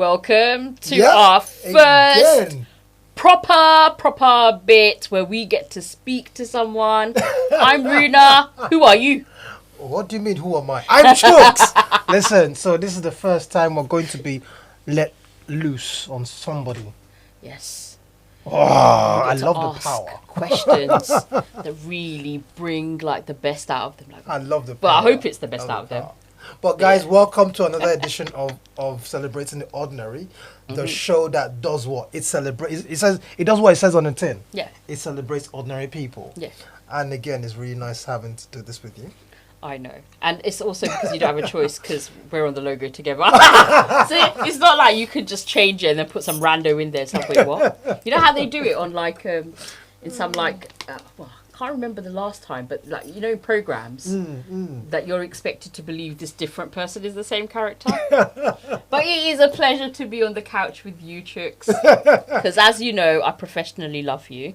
welcome to our first proper bit where we get to speak to someone. I'm Runa. Who are you? What do you mean, who am I? I'm Chuks! Listen, so this is the first time we're going to be let loose on somebody. Yes. Oh, I love the power. Questions that really bring like the best out of them. Like, I love the power. But I hope it's the best out of them. But guys, welcome to another edition of Celebrating the Ordinary, the show that does what? It celebrates. It says it does what it says on the tin. Yeah. It celebrates ordinary people. Yeah. And again, it's really nice having to do this with you. I know. And it's also because you don't have a choice because we're on the logo together. So it's not like you could just change it and then put some rando in there. So wait, what? You know how they do it on like, in some like, well, I can't remember the last time, but like, you know, programs that you're expected to believe this different person is the same character. But it is a pleasure to be on the couch with you, Chuks. Because as you know, I professionally love you.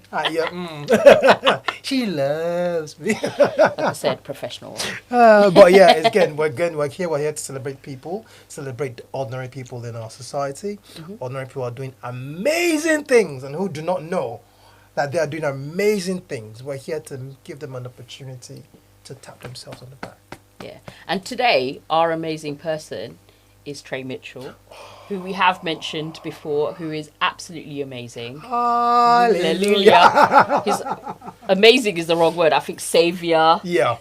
She loves me. Like I said, professional. But yeah, again, we're here to celebrate people, celebrate the ordinary people in our society. Ordinary people are doing amazing things, and who do not know that they are doing amazing things. We're here to give them an opportunity to tap themselves on the back. Yeah. And today, our amazing person is Tré Mitchel, who we have mentioned before, who is absolutely amazing. Hallelujah. His amazing is the wrong word. I think savior. Yeah.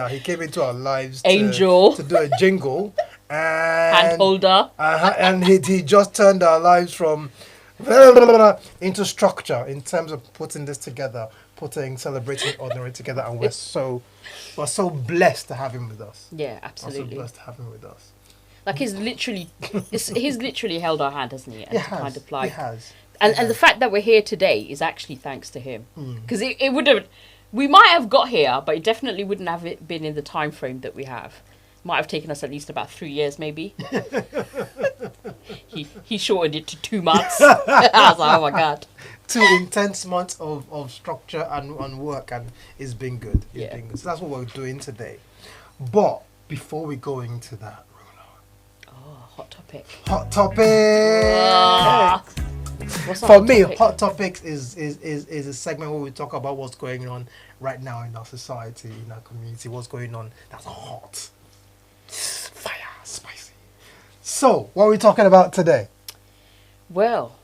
He came into our lives Angel. to do a jingle. And Handholder. And he just turned our lives from into structure in terms of putting this together, celebrating ordinary together, and we're so blessed to have him with us. Yeah, absolutely. We're so blessed to have him with us. Like he's literally held our hand, hasn't he? And He has. Kind of like, he has. And the fact that we're here today is actually thanks to him, because it would have, we might have got here, but it definitely wouldn't have been in the time frame that we have. Might have taken us at least about 3 years, maybe. he shortened it to 2 months. I was like, oh my god. 2 intense months of structure and work, and it's been good. It's been good. So that's what we're doing today. But before we go into that, Runa. Oh, hot topic. Hot topic. What's For me, Hot Topics is a segment where we talk about what's going on right now in our society, in our community, what's going on that's hot. Fire, spicy. So, what are we talking about today? Well,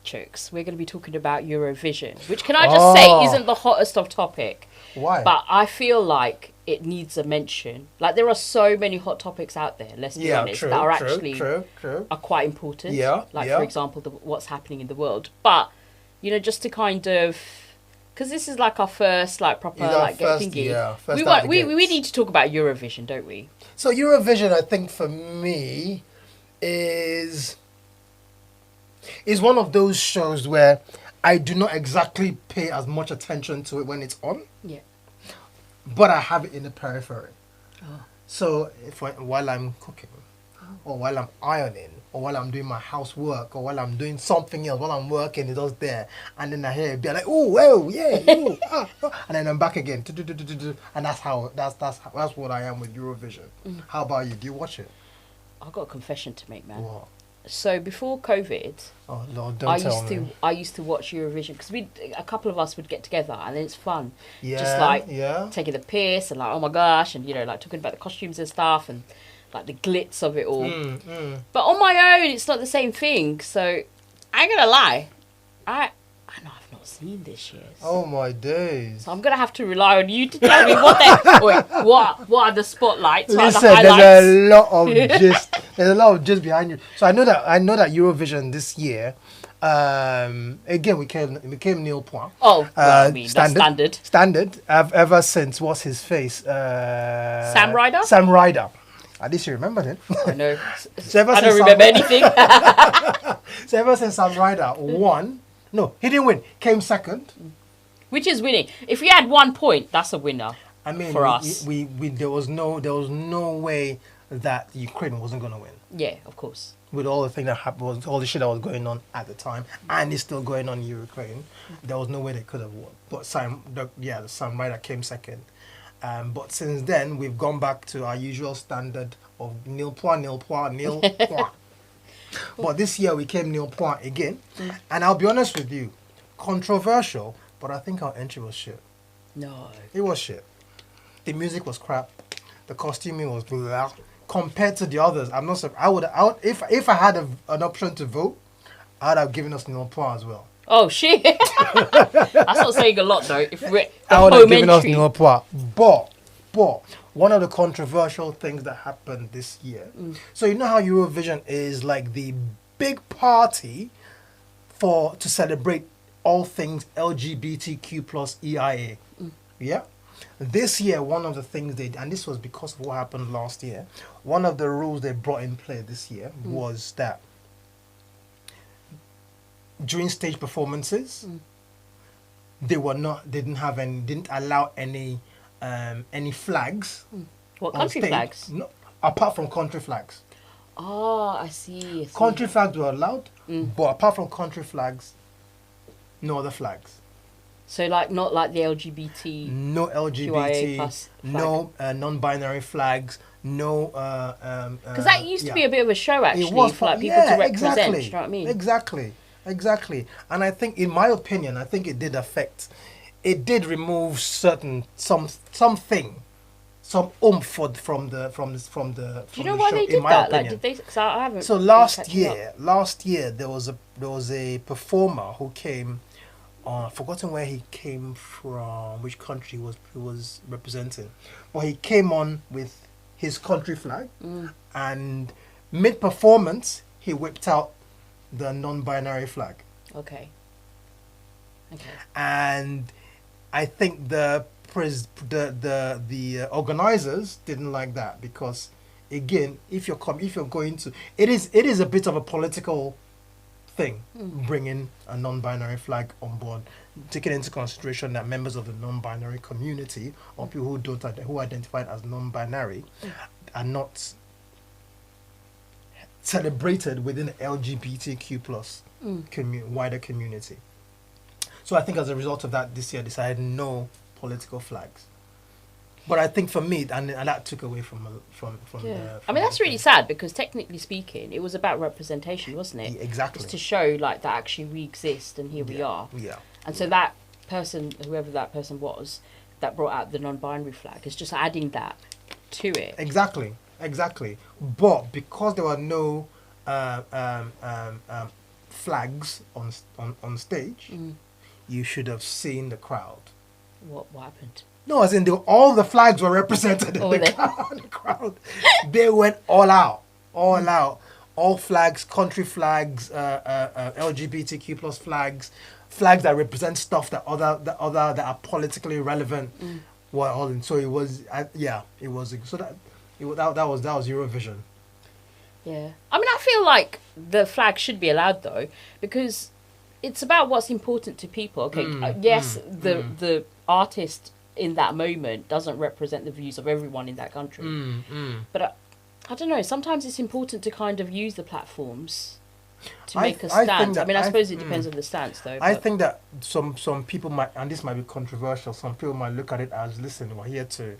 Chuks, we're going to be talking about Eurovision, which can I just say isn't the hottest of topic. Why? But I feel like it needs a mention. Like there are so many hot topics out there, let's be honest, that are actually are quite important. Yeah. Like for example, what's happening in the world. But, you know, just to kind of, because this is like our first like proper like thingy. Yeah, we need to talk about Eurovision, don't we? So Eurovision, I think for me, is one of those shows where I do not exactly pay as much attention to it when it's on. Yeah. But I have it in the periphery. Oh. So while I'm cooking, or while I'm ironing, or while I'm doing my housework, or while I'm doing something else, while I'm working, it's just there. And then I hear it be like, oh, well, yeah, ooh, and then I'm back again. And that's what I am with Eurovision. How about you? Do you watch it? I've got a confession to make, man. What? So before COVID, oh Lord, don't tell me. I used to watch Eurovision because a couple of us would get together and then it's fun. Yeah, just like taking the piss and like, oh my gosh, and you know, like talking about the costumes and stuff and like the glitz of it all. But on my own, it's not the same thing. So I ain't gonna lie, I know I've not seen this year. Oh my days! So I'm gonna have to rely on you to tell me what are the spotlights? Listen, what are the highlights? there's a lot of gist. There's a lot of gist behind you. So I know that Eurovision this year. Again, we came nil point. Oh, well, I mean, standard. That's Standard. Ever since what's his face? Sam Ryder. Sam Ryder. At least you remembered it. I know. So I don't remember anything. So ever since Sam Ryder won, no, he didn't win. Came second. Which is winning. If we had 1 point, that's a winner. I mean, for us, we there was no way that Ukraine wasn't gonna win. Yeah, of course. With all the thing that happened, all the shit that was going on at the time, and it's still going on in Ukraine, there was no way they could have won. But Sam Ryder came second. But since then, we've gone back to our usual standard of nil point. But this year we came nil point again. And I'll be honest with you, controversial, but I think our entry was shit. No. It was shit. The music was crap. The costuming was blah. Compared to the others, I'm not. I would. If I had an option to vote, I'd have given us nil point as well. Oh shit! That's not saying a lot though. If we're I would have home given us entry. nil point. But one of the controversial things that happened this year. So you know how Eurovision is like the big party to celebrate all things LGBTQ plus EIA. Yeah. This year, one of the things and this was because of what happened last year, one of the rules they brought in play this year was that during stage performances, they didn't allow any flags. What on country stage. flags? No, apart from country flags. Oh, I see. Country flags were allowed, but apart from country flags, no other flags. So like not like the LGBT. No LGBT, plus no non-binary flags, no. Because that used to be a bit of a show actually for like people to represent. Exactly, Do you know what I mean? Exactly. And I think, in my opinion, it did affect. It did remove something, some oomph from the Do you know why they did that? Like, did they? Cause I haven't. So last year there was a performer who came. I've forgotten where he came from, which country he was representing. But he came on with his country flag, and mid-performance, he whipped out the non-binary flag. Okay. And I think the organizers didn't like that because, again, if you're going to, it is a bit of a political thing, bringing a non-binary flag on board, taking into consideration that members of the non-binary community or people who identify as non-binary are not celebrated within the LGBTQ plus wider community. So I think as a result of that, this year decided no political flags. But I think for me, and that took away from the. I mean, that's really sad because technically speaking, it was about representation, wasn't it? Exactly. Just to show like that actually we exist and here we are. Yeah. And so that person, whoever that person was, that brought out the non-binary flag, is just adding that to it. Exactly. But because there were no flags on stage, you should have seen the crowd. What happened? No, as in all the flags were represented in the crowd. They went all out. All flags, country flags, LGBTQ plus flags that represent stuff that are politically relevant. Were all in. So it was, it was. So that was Eurovision. Yeah, I mean, I feel like the flag should be allowed though, because it's about what's important to people. Okay, yes, the artist in that moment doesn't represent the views of everyone in that country. But I don't know, sometimes it's important to kind of use the platforms to make a stance. I suppose it depends on the stance though. I think that some people might, and this might be controversial, some people might look at it as, listen, we're here to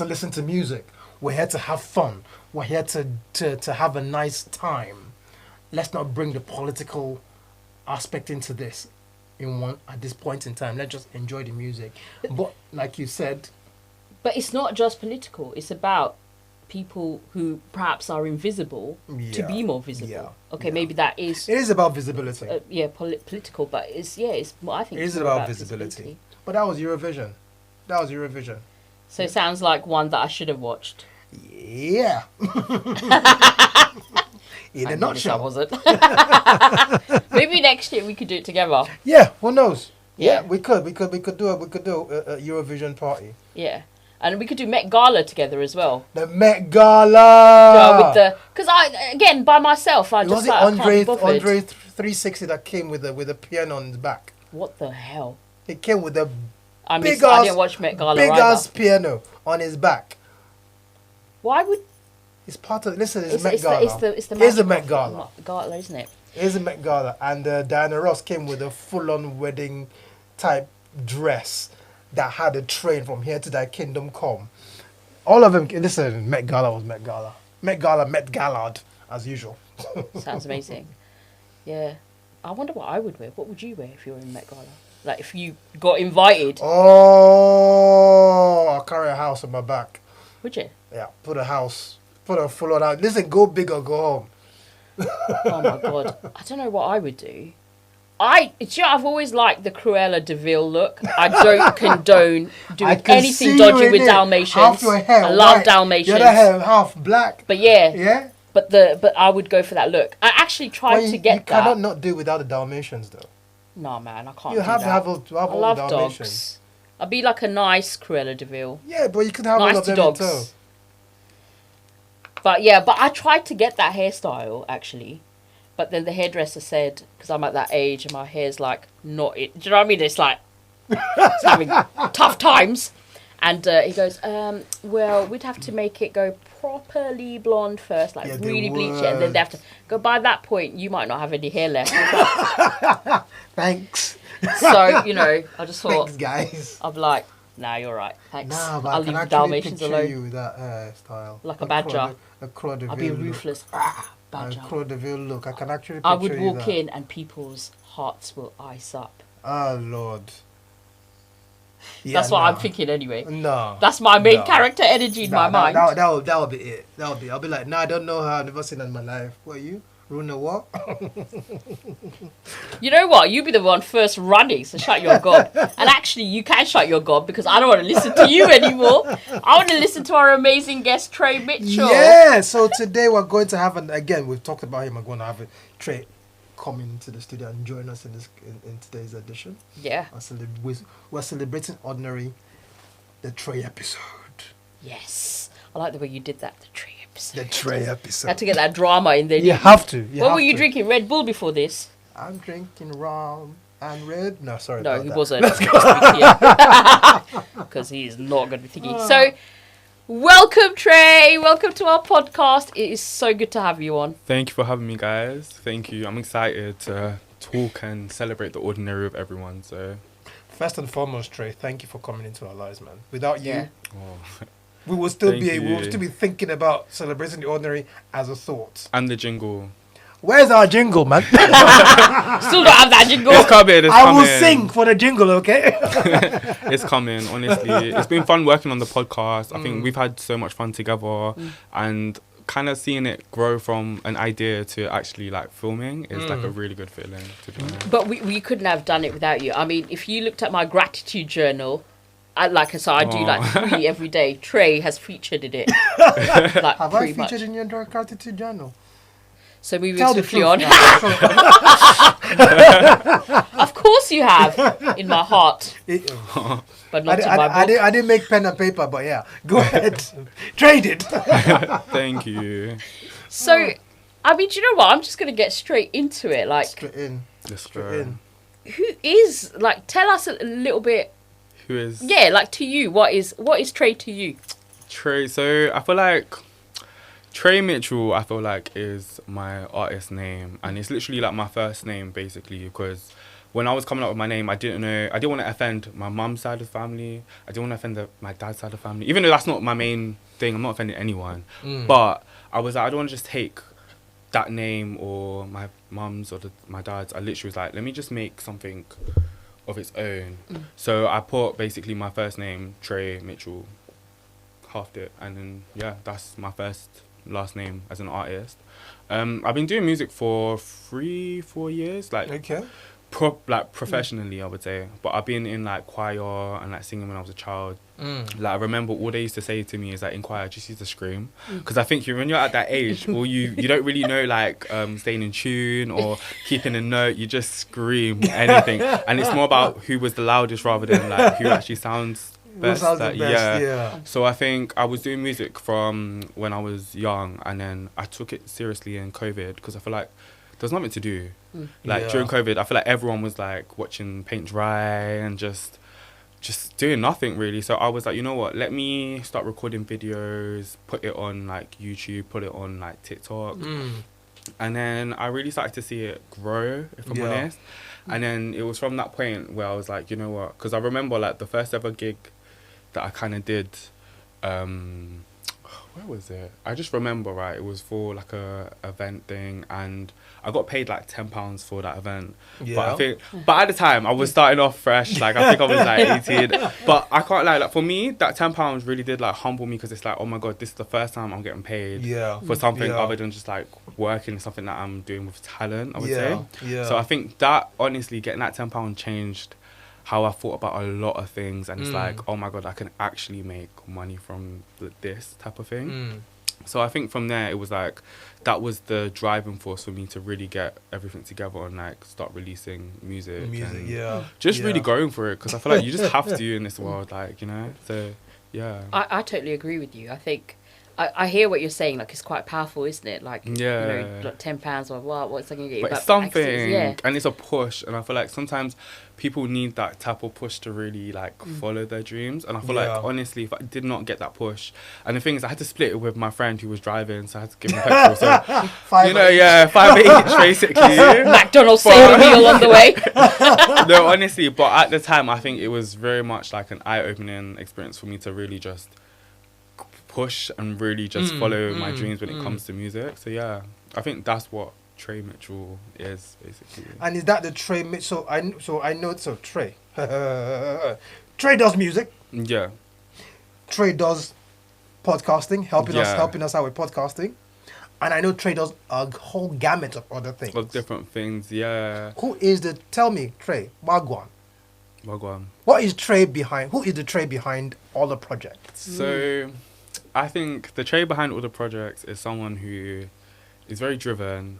listen to music. We're here to have fun. We're here to have a nice time. Let's not bring the political aspect into this. At this point in time, let's just enjoy the music. But like you said, but it's not just political. It's about people who perhaps are invisible to be more visible. Maybe that is. It is about visibility. Political, but it's I think it is about visibility. But that was Eurovision. So it sounds like one that I should have watched. Yeah. In a nutshell. I wasn't. Maybe next year we could do it together. Yeah, who knows? Yeah, we could do a Eurovision party. Yeah, and we could do Met Gala together as well. The Met Gala. Yeah, because by myself, I just Andre 360 that came with a piano on his back. What the hell? It came with a I didn't watch Met Gala. Big ass piano on his back. Why would? It's part of. Listen, it's Met Gala. It's the Met Gala. Gala, isn't it? It's a Met Gala, and Diana Ross came with a full-on wedding type dress that had a train from here to thy kingdom come. All of them. Listen, Met Gala was Met Gala. Met Gala, Met Gallard, as usual. Sounds amazing. Yeah. I wonder what I would wear. What would you wear if you were in Met Gala? Like, if you got invited. Oh, I'll carry a house on my back. Would you? Yeah, put a full on house. Listen, go big or go home. Oh, my God. I don't know what I would do. I've always liked the Cruella de Vil look. I don't condone doing anything dodgy with Dalmatians. Half your hair I love white, Dalmatians. the other hair half black. But yeah. Yeah? But I would go for that look. I actually tried to get that. You cannot not do without the Dalmatians, though. No, man, I can't You do have that. to have all I the love Dalmatians. dogs. I'd be like a nice Cruella de Vil. Yeah, but you could have Nice all of to them dogs. in tow. But I tried to get that hairstyle, actually. But then the hairdresser said, because I'm at that age and my hair's like not it. Do you know what I mean? It's like, it's having tough times. And he goes, well, we'd have to make it go properly blonde first, like really bleach it. And then they have to go, by that point, you might not have any hair left. Like, Thanks. so, I just thought, Thanks, guys. I'm like, nah, you're right. Thanks. Nah, but I'll I can leave the actually Dalmatians picture alone. you with that hairstyle. Like a badger. I'll be a ruthless badger. Cruella de Vil look. I can actually picture I would you walk that. in and people's hearts will ice up. Oh, Lord. Yeah, That's what nah. I'm thinking anyway. No. That's my main character energy in my mind. That would be it. I'll be like, nah, I don't know her. I've never seen her in my life. What are you? Runa what? You know what? You be the one first running, so shut your gob. And actually, you can shut your gob because I don't want to listen to you anymore. I want to listen to our amazing guest, Tré Mitchel. Yeah, so today we're going to have again, we've talked about him. We're going to have Tré come into the studio and join us in today's edition. Yeah. We're celebrating Ordinary, the Tré episode. Yes. I like the way you did that, the Tré episode. The Tré episode. Had to get that drama in there. You have to. What were you drinking? Red Bull before this? I'm drinking rum and red. No, sorry. No, about he that. wasn't. Because he's not going to be thinking. So, welcome, Tré. Welcome to our podcast. It is so good to have you on. Thank you for having me, guys. Thank you. I'm excited to talk and celebrate the ordinary of everyone. So, first and foremost, Tré, thank you for coming into our lives, man. Without you, oh. we will still Thank you. be thinking about celebrating the ordinary as a thought. And the jingle. Where's our jingle, man? Still don't have that jingle. It's coming. I will sing for the jingle, okay? It's coming, honestly. It's been fun working on the podcast. I think we've had so much fun together. And kind of seeing it grow from an idea to actually like filming is like a really good feeling, to be honest. But we couldn't have done it without you. I mean, if you looked at my gratitude journal, I do like 3 every day. Tré has featured in it. Like, Have I pretty featured much. in your gratitude journal? So moving Tell the swiftly truth. on. Of course you have, in my heart, but not in my book. I didn't make pen and paper, but yeah. Go ahead. Trade it. Thank you. So, I mean, do you know what? I'm just going to get straight into it. Like, Straight in. Let's Straight go. in. who is, like, tell us a little bit, Who is like, to you, what is Tré to you? Tré? So I feel like Tré Mitchel, I feel like, is my artist name, and it's literally like my first name basically, because when I was coming up with my name, I didn't want to offend my mum's side of the family. I didn't want to offend my dad's side of the family, even though that's not my main thing. I'm not offending anyone, but I was like, I don't want to just take that name or my mum's or my dad's. I literally was like, let me just make something of its own. So I put basically my first name, Tré Mitchel, halved it, and then that's my first last name as an artist. I've been doing music for 3-4 years, like Okay. Professionally, I would say. But I've been in like choir and like singing when I was a child. Like I remember all they used to say to me is like in choir, just used to scream, because I think when you're at that age, or you don't really know like staying in tune or keeping a note, you just scream anything, and it's more about who was the loudest rather than like who actually sounds best. sounds the Like, best, yeah. So I think I was doing music from when I was young, and then I took it seriously in COVID because I feel like there's nothing to do. Like during COVID, I feel like everyone was like watching paint dry and just doing nothing really. So I was like, you know what, let me start recording videos, put it on like YouTube, put it on like TikTok. And then I really started to see it grow, if I'm honest. And then it was from that point where I was like, you know what, because I remember like the first ever gig that I kind of did, where was it? I just remember, right, it was for like a event thing, and I got paid like £10 for that event. Yeah. But at the time I was starting off fresh, like I think I was like 18. But I can't lie, like for me that £10 really did like humble me, because it's like, oh my god, this is the first time I'm getting paid for something other than just like working, something that I'm doing with talent, I would say. Yeah. So I think that honestly, getting that £10 changed how I thought about a lot of things, and it's like, oh my god, I can actually make money from this type of thing. So I think from there it was like, that was the driving force for me to really get everything together and like start releasing music and just really going for it, because I feel like you just have to in this world, like, you know. So yeah, I totally agree with you. I think I hear what you're saying. Like, it's quite powerful, isn't it? Like, you know, like £10 or what's that going to get you? But it's something, and it's a push. And I feel like sometimes people need that type of push to really like follow their dreams. And I feel like honestly, if I did not get that push, and the thing is, I had to split it with my friend who was driving, so I had to give him petrol. So you know, 5 each basically. McDonald's sale meal on the way. No, honestly, but at the time, I think it was very much like an eye-opening experience for me to really just push and really just follow my dreams when it comes to music. So yeah, I think that's what Tré Mitchel is basically. And is that the Tré Mitchel? I know. So Tré. Tré does music. Yeah. Tré does podcasting, helping us out with podcasting. And I know Tré does a whole gamut of other things. Of different things, yeah. Tell me, Tré, Wagwan. Wagwan. What is Tré behind? Who is the Tré behind all the projects? So, I think the Tré behind all the projects is someone who is very driven.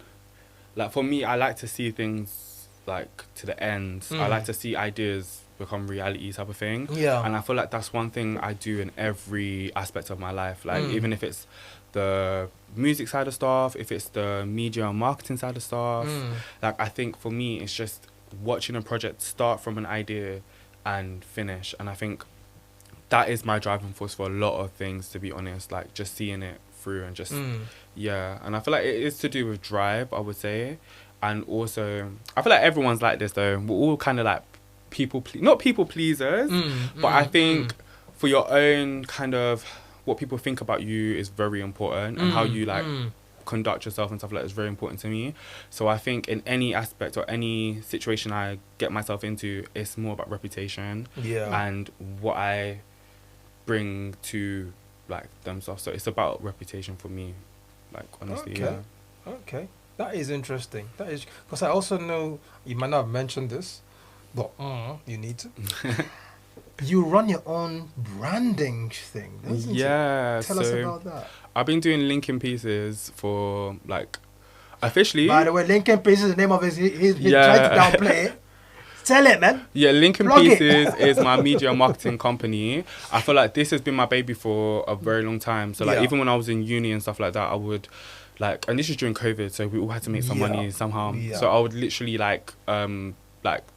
Like for me, I like to see things like to the end. I like to see ideas become reality type of thing. Yeah. And I feel like that's one thing I do in every aspect of my life. Like even if it's the music side of stuff, if it's the media and marketing side of stuff, like I think for me it's just watching a project start from an idea and finish. And I think that is my driving force for a lot of things, to be honest, like just seeing it through and just and I feel like it is to do with drive, I would say. And also I feel like everyone's like this though. We're all kind of like not people pleasers, but I think for your own kind of what people think about you is very important, and how you like conduct yourself and stuff like that is very important to me. So I think in any aspect or any situation I get myself into, it's more about reputation and what I bring to like themselves. So it's about reputation for me, like honestly. Okay, that is interesting. That is because I also know you might not have mentioned this, but you need to. You run your own branding thing, doesn't it? Tell us about that. I've been doing linking pieces for like officially. By the way, linking pieces is the name of his trying to downplay it. Tell it, man. Yeah, Lincoln Pieces is my media marketing company. I feel like this has been my baby for a very long time. So like even when I was in uni and stuff like that, I would like, and this was during COVID, so we all had to make some money somehow. So I would literally like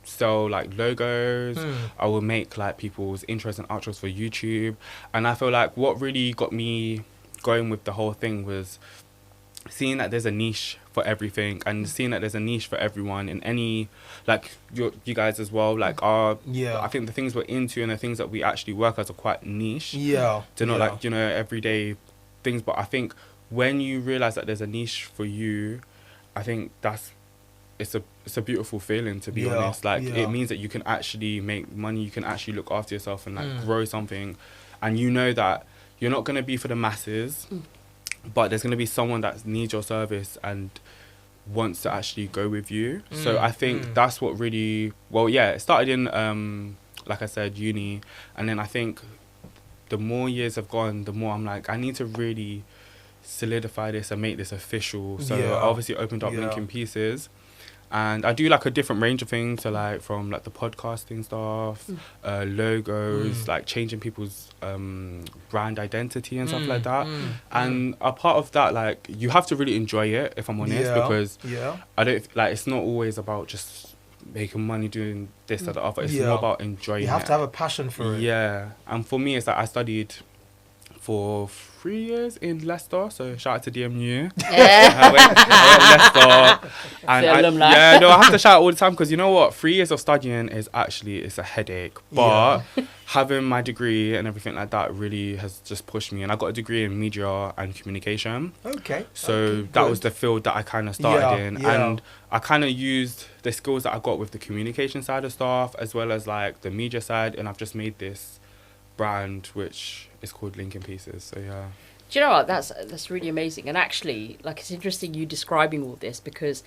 sell like logos. I would make like people's intros and outros for YouTube. And I feel like what really got me going with the whole thing was seeing that there's a niche for everything, and seeing that there's a niche for everyone in any, like you guys as well, like I think the things we're into and the things that we actually work as are quite niche. To not like, you know, everyday things. But I think when you realize that there's a niche for you, I think it's a beautiful feeling, to be honest. Like it means that you can actually make money, you can actually look after yourself and like grow something, and you know that you're not going to be for the masses, but there's going to be someone that needs your service and wants to actually go with you. So I think that's what really, it started in like I said, uni, and then I think the more years have gone, the more I'm like, I need to really solidify this and make this official. So I obviously opened up Linking Pieces. And I do like a different range of things, so like from like the podcasting stuff, logos, like changing people's brand identity and stuff like that. And a part of that, like you have to really enjoy it, if I'm honest, because I don't like, it's not always about just making money doing this or the other. It's more about enjoying it. You have to have a passion for it. Yeah, and for me, it's like I studied for 3 years in Leicester, so shout out to DMU. I went Leicester, and I have to shout out all the time, because you know what, 3 years of studying is actually, it's a headache. But having my degree and everything like that really has just pushed me. And I got a degree in media and communication. Okay. So that was the field that I kind of started in. Yeah. And I kind of used the skills that I got with the communication side of stuff as well as like the media side. And I've just made this brand which is called Linking Pieces. So yeah. Do you know what? That's really amazing. And actually, like, it's interesting you describing all this, because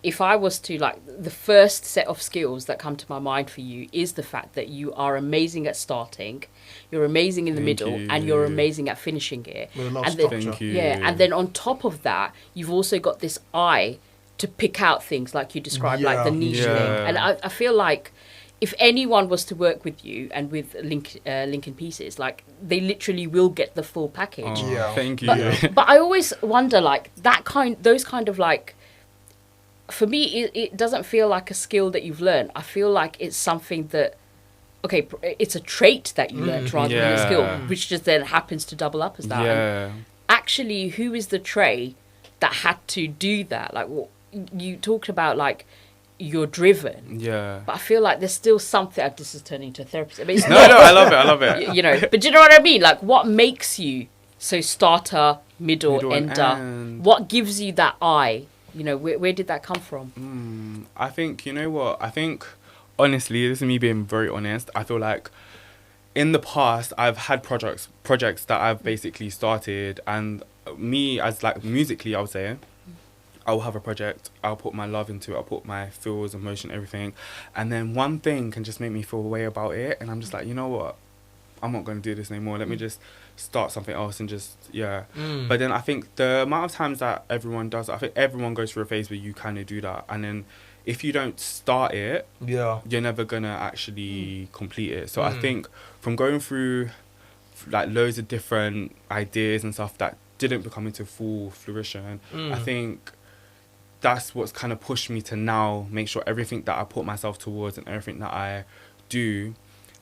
if I was to, like, the first set of skills that come to my mind for you is the fact that you are amazing at starting, you're amazing in the Thank middle, you. and you're amazing at finishing it. With a lot of And then, structure. Thank you. yeah, and then on top of that, you've also got this eye to pick out things like you described, like the niche Yeah. thing. And I feel like if anyone was to work with you and with Linking Pieces, like, they literally will get the full package. Oh, Yeah. Thank you. But I always wonder, like, those kind of, like, for me, it doesn't feel like a skill that you've learned. I feel like it's something that, okay, it's a trait that you learned rather than a Yeah. skill, which just then happens to double up as that. And Yeah. actually, who is the Tré that had to do that? Like, you talked about, like, you're driven. Yeah. But I feel like there's still something. This is turning into therapy. I mean, it's No, not, I love it. you know. But do you know what I mean? Like, what makes you so starter, middle and ender? end. What gives you that eye? You know, where did that come from? I think, you know what? I think, honestly, this is me being very honest. I feel like in the past, I've had projects that I've basically started, and me as, like, musically, I would say, I'll have a project, I'll put my love into it, I'll put my feels, emotion, everything. And then one thing can just make me feel a way about it. And I'm just like, you know what? I'm not going to do this anymore. Let me just start something else and just, yeah. But then I think the amount of times that everyone does, I think everyone goes through a phase where you kind of do that. And then if you don't start it, Yeah. you're never going to actually complete it. So I think from going through like loads of different ideas and stuff that didn't become into full fruition, I think that's what's kind of pushed me to now make sure everything that I put myself towards and everything that I do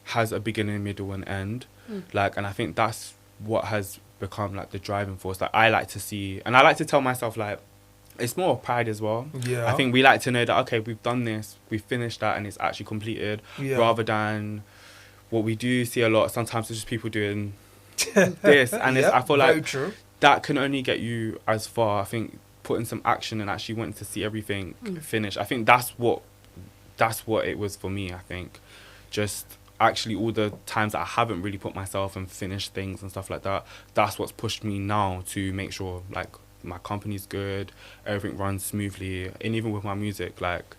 has a beginning, middle, and end. Like, and I think that's what has become like the driving force. Like, I like to see, and I like to tell myself, like, it's more of pride as well. Yeah. I think we like to know that, okay, we've done this, we've finished that, and it's actually completed, rather than what we do see a lot. Sometimes it's just people doing this, and it's, I feel very like true. that can only get you as far. I think putting some action and actually wanting to see everything finish, I think that's what it was for me. I think just actually all the times that I haven't really put myself and finished things and stuff like that, that's what's pushed me now to make sure, like, my company's good, everything runs smoothly. And even with my music, like,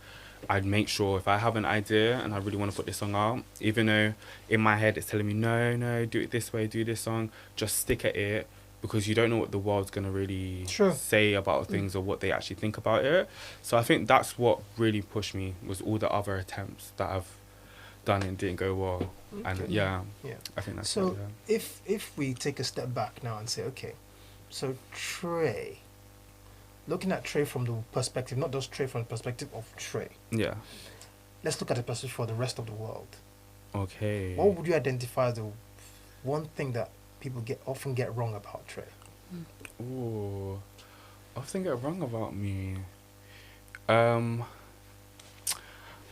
I'd make sure if I have an idea and I really want to put this song out, even though in my head it's telling me, no, do it this way, do this song, just stick at it, because you don't know what the world's going to really say about things or what they actually think about it. So I think that's what really pushed me, was all the other attempts that I've done and didn't go well. And Yeah. I think that's So it, yeah. if we take a step back now and say, okay, so Tré, looking at Tré from the perspective, not just Tré from the perspective of Tré. Yeah. Let's look at the perspective for the rest of the world. Okay. What would you identify as the one thing that people often get wrong about Tré? Ooh, often get wrong about me.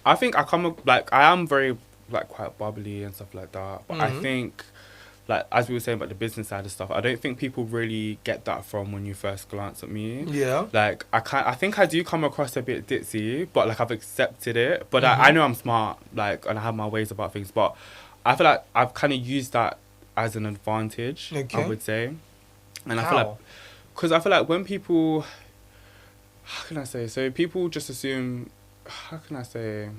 I think I am very, like, quite bubbly and stuff like that. But I think, like, as we were saying about the business side of stuff, I don't think people really get that from when you first glance at me. Yeah. Like, I think I do come across a bit ditzy, but, like, I've accepted it. But I know I'm smart, like, and I have my ways about things. But I feel like I've kind of used that as an advantage, I would say. And I feel like, because I feel like when people, how can I say? So people just assume, how can I say?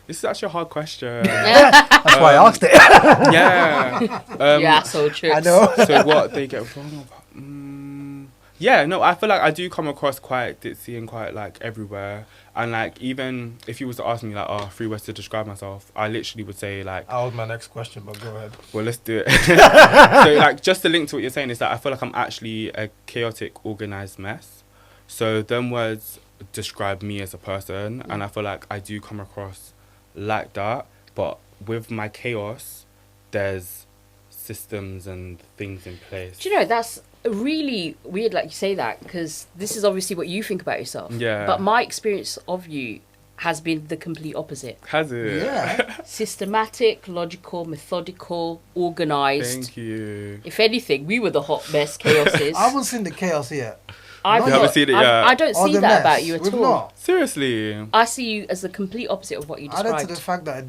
This is actually a hard question. That's why I asked it. Yeah. Yeah, so true. I know. So what they get wrong about? Yeah, no, I feel like I do come across quite ditzy and quite, like, everywhere. And, like, even if you was to ask me, like, 3 words to describe myself, I literally would say, like... That was my next question, but go ahead. Well, let's do it. So, like, just to link to what you're saying is that I feel like I'm actually a chaotic, organised mess. So them words describe me as a person, and I feel like I do come across like that. But with my chaos, there's systems and things in place. Do you know, that's really weird, like you say that, because this is obviously what you think about yourself. Yeah. But my experience of you has been the complete opposite. Has it? Yeah. Systematic, logical, methodical, organised. Thank you. If anything, we were the hot mess chaoses. I haven't seen the chaos yet. I've You haven't seen it yet? I don't Or see the that mess. about you at We've all. not. Seriously. I see you as the complete opposite of what you Added to described. the fact that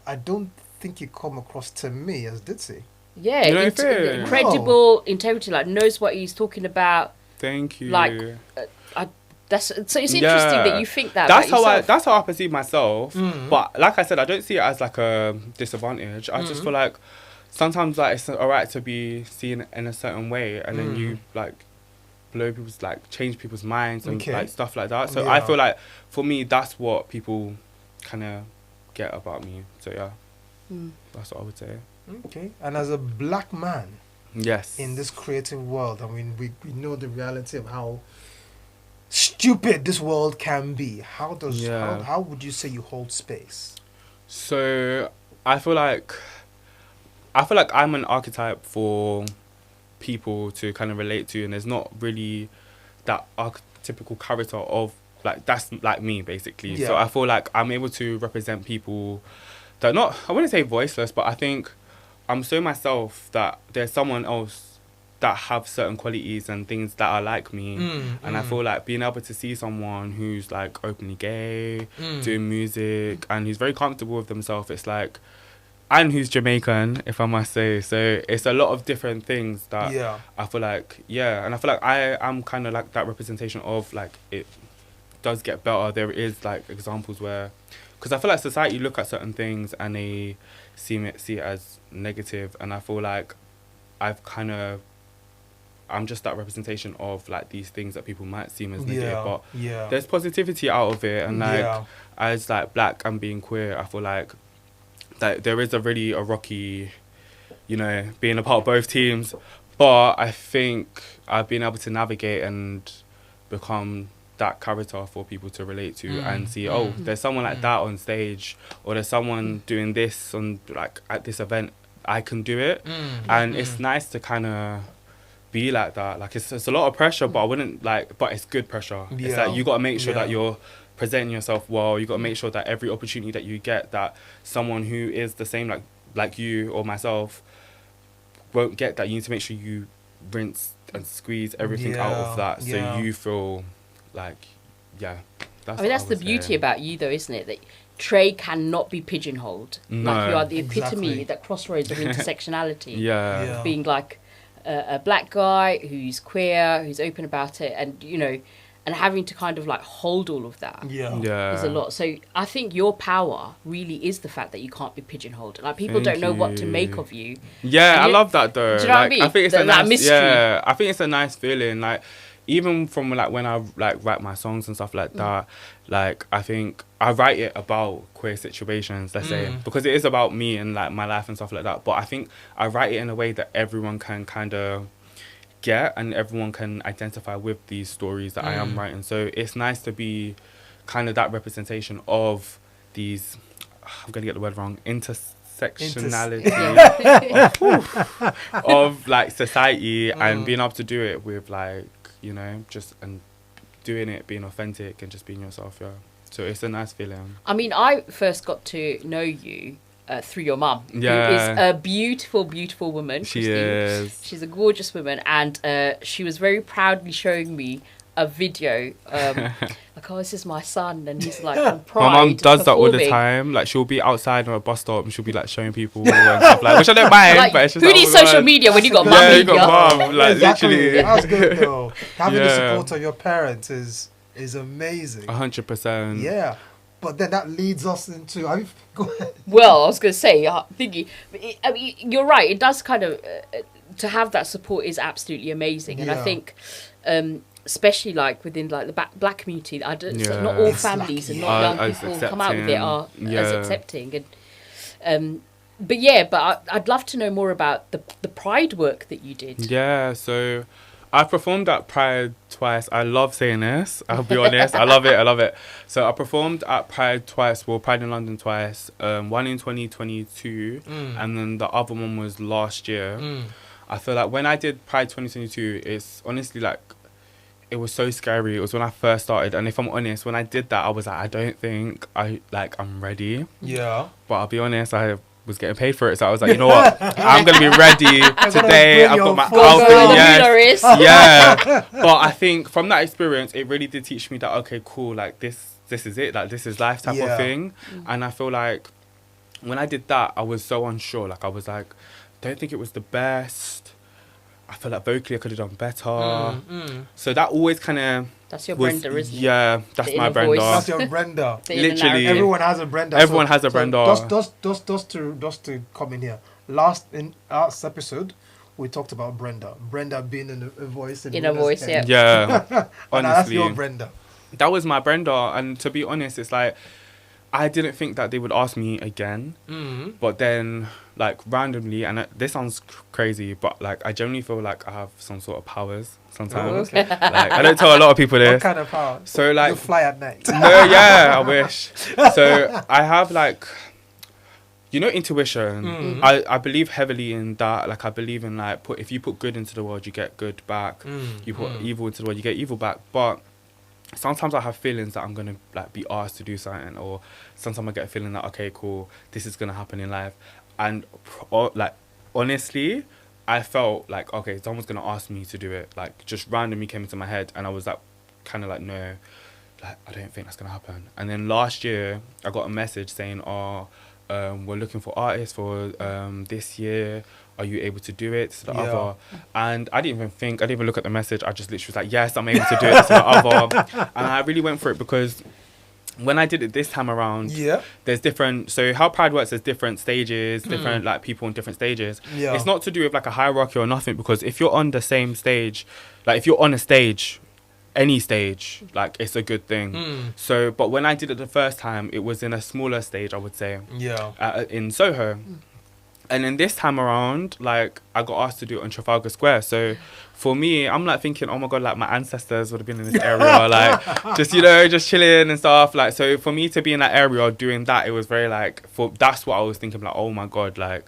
I don't think you come across to me as ditzy. Yeah, You don't think? incredible integrity, like knows what he's talking about. Thank you. Like, so it's interesting that you think that. That's about yourself. that's how I perceive myself. Mm. But like I said, I don't see it as like a disadvantage. I just feel like sometimes like it's alright to be seen in a certain way, and then you like blow people's like change people's minds and like stuff like that. So I feel like for me that's what people kind of get about me. So yeah, that's what I would say. Okay. And as a black man Yes. in this creative world, I mean, we know the reality of how stupid this world can be. How would you say you hold space? So I feel like I'm an archetype for people to kind of relate to, and there's not really that archetypical character of like that's like me basically. So I feel like I'm able to represent people that I wouldn't say voiceless, but I think I'm so myself that there's someone else that have certain qualities and things that are like me. And I feel like being able to see someone who's like openly gay, doing music, and who's very comfortable with themselves, it's like, and who's Jamaican, if I must say. So it's a lot of different things that I feel like, and I feel like I am kind of like that representation of like it does get better. There is like examples where, because I feel like society look at certain things and they see it as negative, and I feel like I'm just that representation of like these things that people might seem as negative, but there's positivity out of it, and like as like black and being queer, I feel like that there is a rocky, being a part of both teams, but I think I've been able to navigate and become that character for people to relate to and see, there's someone like that on stage, or there's someone doing this on like at this event, I can do it. And it's nice to kind of be like that. Like it's a lot of pressure, but I wouldn't like, but it's good pressure. It's like you got to make sure that you're presenting yourself well. You got to make sure that every opportunity that you get, that someone who is the same like you or myself won't get that. You need to make sure you rinse and squeeze everything out of that, so you feel like that's the beauty about you though, isn't it, that Tré cannot be pigeonholed. Like you are the epitome, that crossroads of intersectionality. Being like a black guy who's queer, who's open about it, and and having to kind of like hold all of that is a lot. So I think your power really is the fact that you can't be pigeonholed. Like people don't know what to make of you. I love that though. Do you know what I mean? I think it's that nice mystery. I think it's a nice feeling. Like even from like when I like write my songs and stuff like that, like I think I write it about queer situations, let's say, because it is about me and like my life and stuff like that. But I think I write it in a way that everyone can kind of get, and everyone can identify with these stories that I am writing. So it's nice to be kind of that representation of these, I'm going to get the word wrong, intersectionality of like society, and being able to do it with like, just and doing it, being authentic and just being yourself. So it's a nice feeling. I mean, I first got to know you through your mum, who is a beautiful, beautiful woman. She is. She's a gorgeous woman, and she was very proudly showing me a video, like, this is my son, and he's like on Pride. My mum does that all the time. Like she'll be outside on a bus stop and she'll be like showing people and stuff like, which I don't mind. Like, but it's just who needs social media when you got mum media? You got mum, like literally. That's good though. Having the support of your parents is amazing. 100%. Yeah. But then that leads us into... Go ahead. Well, I was going to say, thinking, I mean, you're right. It does kind of... to have that support is absolutely amazing. And I think... especially like within like the black community, so not all families and not young people come out with it are as accepting. And but I'd love to know more about the Pride work that you did. So I've performed at Pride twice. I love saying this, I'll be honest. I love it. So I performed at Pride twice, Pride in London twice, one in 2022 and then the other one was last year. I feel like when I did Pride 2022, it's honestly like, it was so scary. It was when I first started, and if I'm honest, when I did that, I was like, I don't think I'm ready. Yeah. But I'll be honest, I was getting paid for it, so I was like, you know what, I'm gonna be ready today. I've got my outfit. Yes, yeah. But I think from that experience, it really did teach me that okay, cool, like this is it, like this is life type of thing. And I feel like when I did that, I was so unsure. Like I was like, don't think it was the best. I feel like vocally I could have done better. So that always kind of. That's your Brenda, isn't it? Yeah, that's my Brenda. That's your Brenda. Literally, everyone has a Brenda. Everyone has a Brenda. Just to come in here. Last episode, we talked about Brenda. Brenda being in a voice. In a voice, yeah. Yeah. Honestly, that's your Brenda. That was my Brenda, and to be honest, it's like I didn't think that they would ask me again. But then, like randomly, and this sounds crazy, but like I generally feel like I have some sort of powers. Sometimes, like I don't tell a lot of people this. What kind of power? So like, you fly at night. No, yeah, I wish. So I have like, you know, intuition. I believe heavily in that. Like I believe in like, if you put good into the world, you get good back. You put evil into the world, you get evil back. But sometimes I have feelings that I'm gonna like be asked to do something, or sometimes I get a feeling that okay, cool, this is gonna happen in life, and like honestly. I felt like, okay, someone's going to ask me to do it. Like, just randomly came into my head. And I was like, kind of like, no, like, I don't think that's going to happen. And then last year, I got a message saying, we're looking for artists for this year. Are you able to do it? This, the other. And I didn't even look at the message. I just literally was like, yes, I'm able to do it. This, the other. And I really went for it because when I did it this time around, there's different. So how Pride works, there's different stages, different like people on different stages. It's not to do with like a hierarchy or nothing, because if you're on the same stage, like if you're on a stage, any stage, like it's a good thing. So, but when I did it the first time, it was in a smaller stage, I would say. In Soho. And then this time around, like, I got asked to do it on Trafalgar Square. So, for me, I'm, like, thinking, oh, my God, like, my ancestors would have been in this area. Like, just, you know, just chilling and stuff. Like, so, for me to be in that area doing that, it was very, like, that's what I was thinking, like, oh, my God, like,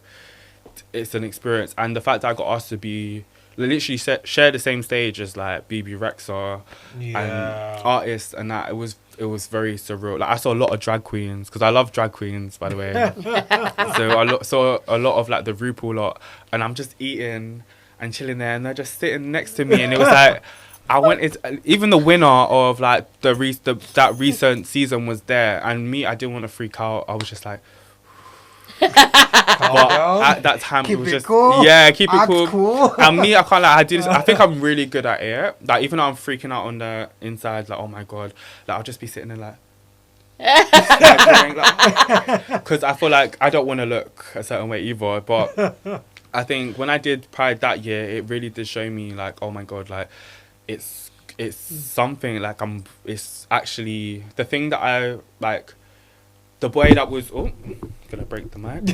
it's an experience. And the fact that I got asked to be, literally share the same stage as, like, BB Rexha and artists and that, it was very surreal. Like I saw a lot of drag queens, because I love drag queens, by the way. So I saw a lot of like the RuPaul lot, and I'm just eating and chilling there, and they're just sitting next to me, and it was like I wanted. Even the winner of like that recent season was there, and me, I didn't want to freak out. I was just like. But at that time keep it was just cool. Keep it cool. And me, I can't like I do this. I think I'm really good at it. Like even though I'm freaking out on the inside, like oh my God, like I'll just be sitting there like, because I feel like I don't want to look a certain way either. But I think when I did Pride that year, it really did show me like oh my God, like it's something like it's actually the thing that I like. The boy that was gonna break the mic.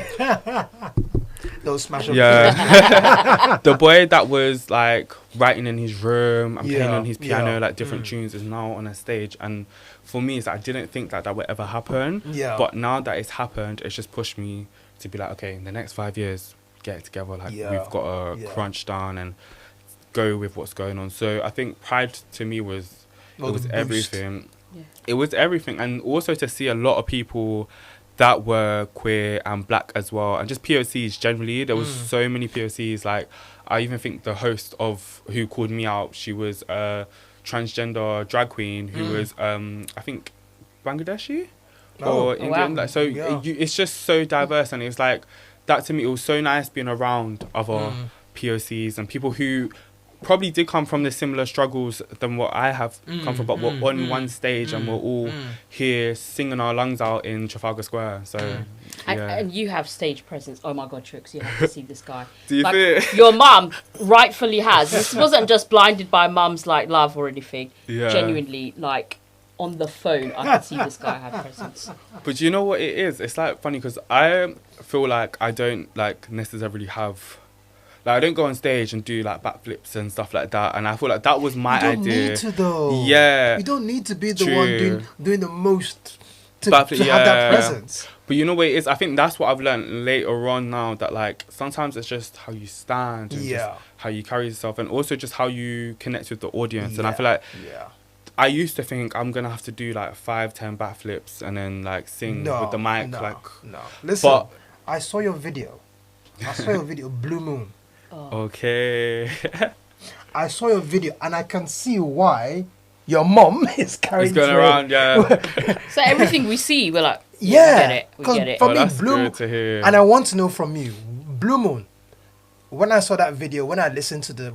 Those smash up. Yeah. The boy that was like writing in his room and playing on his piano like different tunes is now on a stage, and for me it's like, I didn't think that would ever happen. But now that it's happened, it's just pushed me to be like, okay, in the next 5 years, get it together. Like we've got to crunch down and go with what's going on. So I think Pride to me was everything. It was everything, and also to see a lot of people that were queer and black as well, and just POCs generally. There was so many POCs. Like I even think the host of who called me out, she was a transgender drag queen who was I think Bangladeshi or Indian. Like so, it's just so diverse, and it was like that to me. It was so nice being around other POCs and people who probably did come from the similar struggles than what I have come from, but we're on one stage and we're all here singing our lungs out in Trafalgar Square. So, and you have stage presence. Oh my God, Chuks, you have to see this guy. Do you think? Your mum rightfully has. This wasn't just blinded by mum's like love or anything. Genuinely, like on the phone, I could see this guy have presence. But you know what it is? It's like funny because I feel like I don't like necessarily have. Like I don't go on stage and do like backflips and stuff like that, and I feel like that was my idea. You don't need to though. Yeah. You don't need to be the one doing the most to have that presence. But you know what it is? I think that's what I've learned later on now, that like sometimes it's just how you stand and just how you carry yourself, and also just how you connect with the audience. And I feel like I used to think I'm gonna have to do like 5-10 backflips and then like sing with the mic. No. Listen, but I saw your video. Blue Moon. Oh. Okay. I saw your video and I can see why your mom is carrying. It's going around, yeah. So everything we see, we're like, we get it. For me, Blue Moon, to hear. And I want to know from you, Blue Moon. When I saw that video, when I listened to the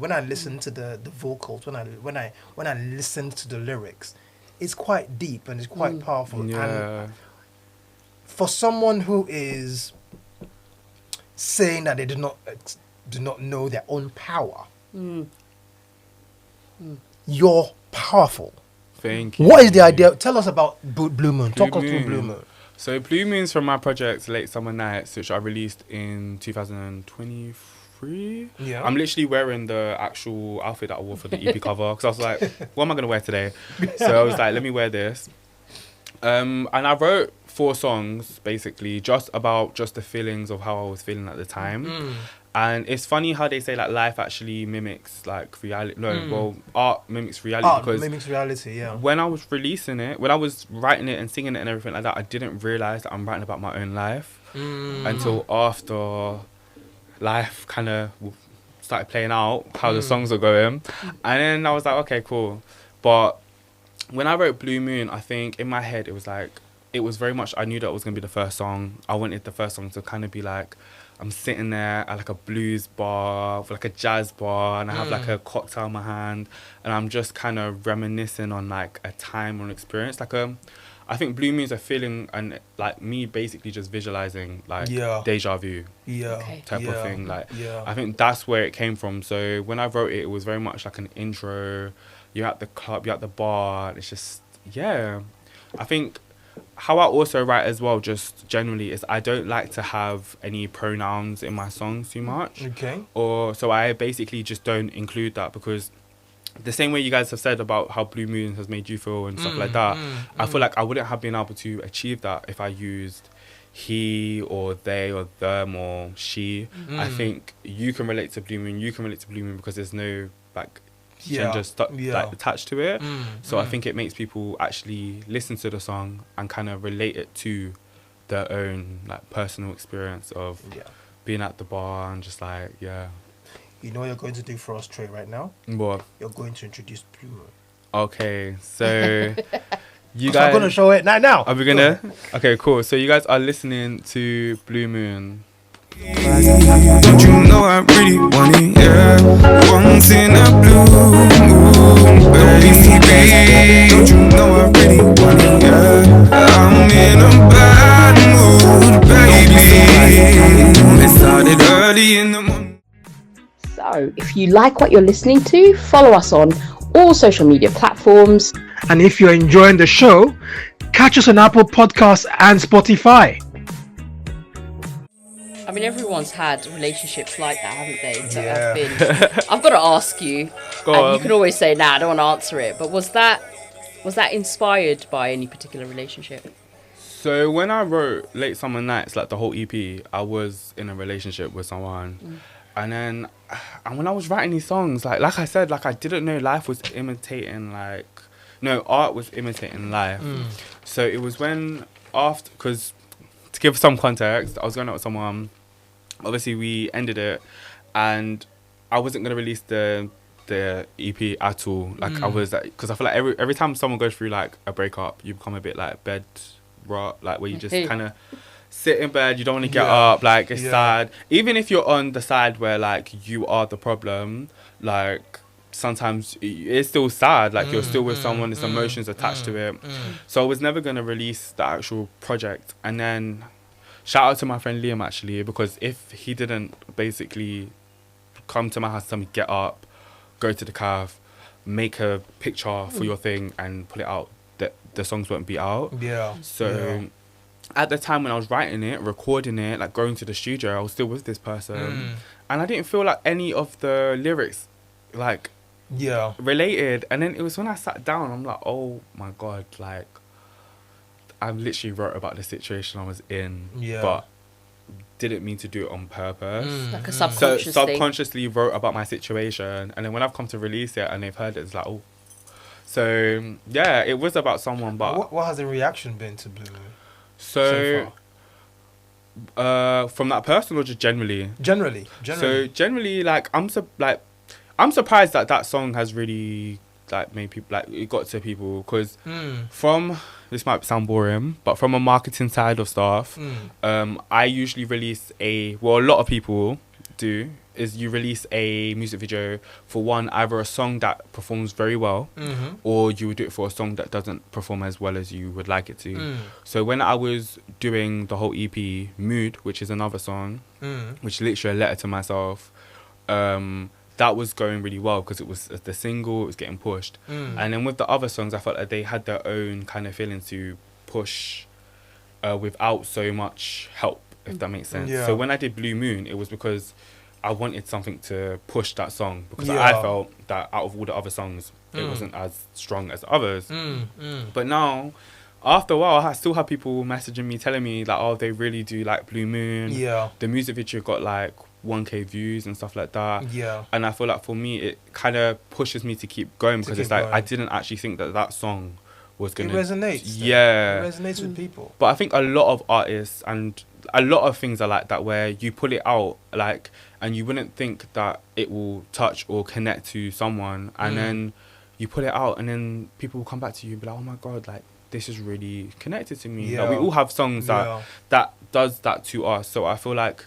vocals, when I listened to the lyrics, it's quite deep and it's quite powerful. Yeah. And for someone who is saying that they do not know their own power, you're powerful. Thank you. What is the idea? Tell us about Blue Moon. Talk us through Blue Moon. So Blue Moon's from my project Late Summer Nights, which I released in 2023. Yeah. I'm literally wearing the actual outfit that I wore for the EP cover, because I was like, what am I going to wear today? So I was like, let me wear this. And I wrote 4 songs, basically, just about the feelings of how I was feeling at the time. And it's funny how they say like life actually mimics like reality. No, well, art mimics reality. Art mimics reality, yeah. When I was releasing it, when I was writing it and singing it and everything like that, I didn't realise that I'm writing about my own life until after life kind of started playing out, how the songs are going. And then I was like, okay, cool. But when I wrote Blue Moon, I think in my head it was very much, I knew that it was going to be the first song. I wanted the first song to kind of be like, I'm sitting there at like a blues bar, like a jazz bar, and I have like a cocktail in my hand, and I'm just kind of reminiscing on like a time or an experience. Like I think Blue Moon's a feeling, and like me basically just visualizing like deja vu type of thing. Like I think that's where it came from. So when I wrote it, it was very much like an intro. You're at the club, you're at the bar. It's just, I think how I also write as well, just generally, is I don't like to have any pronouns in my songs too much. Okay. So I basically just don't include that, because the same way you guys have said about how Blue Moon has made you feel and stuff like that, I feel like I wouldn't have been able to achieve that if I used he or they or them or she. I think you can relate to Blue Moon, because there's no like gender like attached to it. So I think it makes people actually listen to the song and kind of relate it to their own like personal experience of being at the bar and just like You know what you're going to do for us, Tré, right now? What? You're going to introduce Blue Moon. Okay, so you guys... I'm going to show it now. Are we going to? Okay, cool. So you guys are listening to Blue Moon. Don't you know I really want it, yeah. Once in a blue moon, baby. Don't you know I really want it, yeah. I'm in a bad mood, baby. It started early in the morning. So, if you like what you're listening to, follow us on all social media platforms. And if you're enjoying the show, catch us on Apple Podcasts and Spotify. I mean, everyone's had relationships like that, haven't they? That I've got to ask you, you can always say, nah, I don't want to answer it, but was that inspired by any particular relationship? So when I wrote Late Summer Nights, like the whole EP, I was in a relationship with someone. And then when I was writing these songs, like I said, like I didn't know life was imitating art was imitating life. So it was because to give some context, I was going out with someone. Obviously, we ended it, and I wasn't gonna release the EP at all. Like I was, because I feel like every time someone goes through like a breakup, you become a bit like bed rot, like where you just kind of sit in bed. You don't want to get up. Like it's sad. Even if you're on the side where like you are the problem, like sometimes it's still sad. Like you're still with someone. There's emotions attached to it. So I was never gonna release the actual project, and then. Shout out to my friend Liam, actually, because if he didn't basically come to my house, tell me get up, go to the cafe, make a picture for your thing and put it out, the songs won't be out. So at the time when I was writing it, recording it, like going to the studio, I was still with this person. And I didn't feel like any of the lyrics like related. And then it was when I sat down, I'm like, oh my God, like I literally wrote about the situation I was in, Yeah. but didn't mean to do it on purpose. Like a So subconscious thing. subconsciously wrote about my situation, and then when I've come to release it and they've heard it, it's like, oh. So yeah, it was about someone, but What has the reaction been to Blue Moon so far? from that person or just generally? Generally. So generally, like I'm surprised that that song has really like made people, like it got to people, because from, this might sound boring, but from a marketing side of stuff, I usually release a lot of people do, is you release a music video for one, either a song that performs very well, or you would do it for a song that doesn't perform as well as you would like it to. So when I was doing the whole EP, Mood, which is another song, which is literally a letter to myself, that was going really well because it was the single, it was getting pushed. And then with the other songs, I felt like they had their own kind of feelings to push without so much help, if that makes sense. Yeah. So when I did Blue Moon, it was because I wanted something to push that song, because Yeah. I felt that out of all the other songs, it wasn't as strong as others. But now, after a while, I still have people messaging me, telling me like, oh, they really do like Blue Moon. Yeah. The music video got like 1K views and stuff like that. Yeah. And I feel like for me, it kind of pushes me to keep going, because it's keep like, going. I didn't actually think that that song was going It to... resonates. then. Yeah. It resonates with people. But I think a lot of artists and a lot of things are like that, where you put it out, like, and you wouldn't think that it will touch or connect to someone, and then you put it out, and then people will come back to you and be like, oh my God, like, this is really connected to me. Yeah. Like, we all have songs Yeah. that does that to us. So I feel like,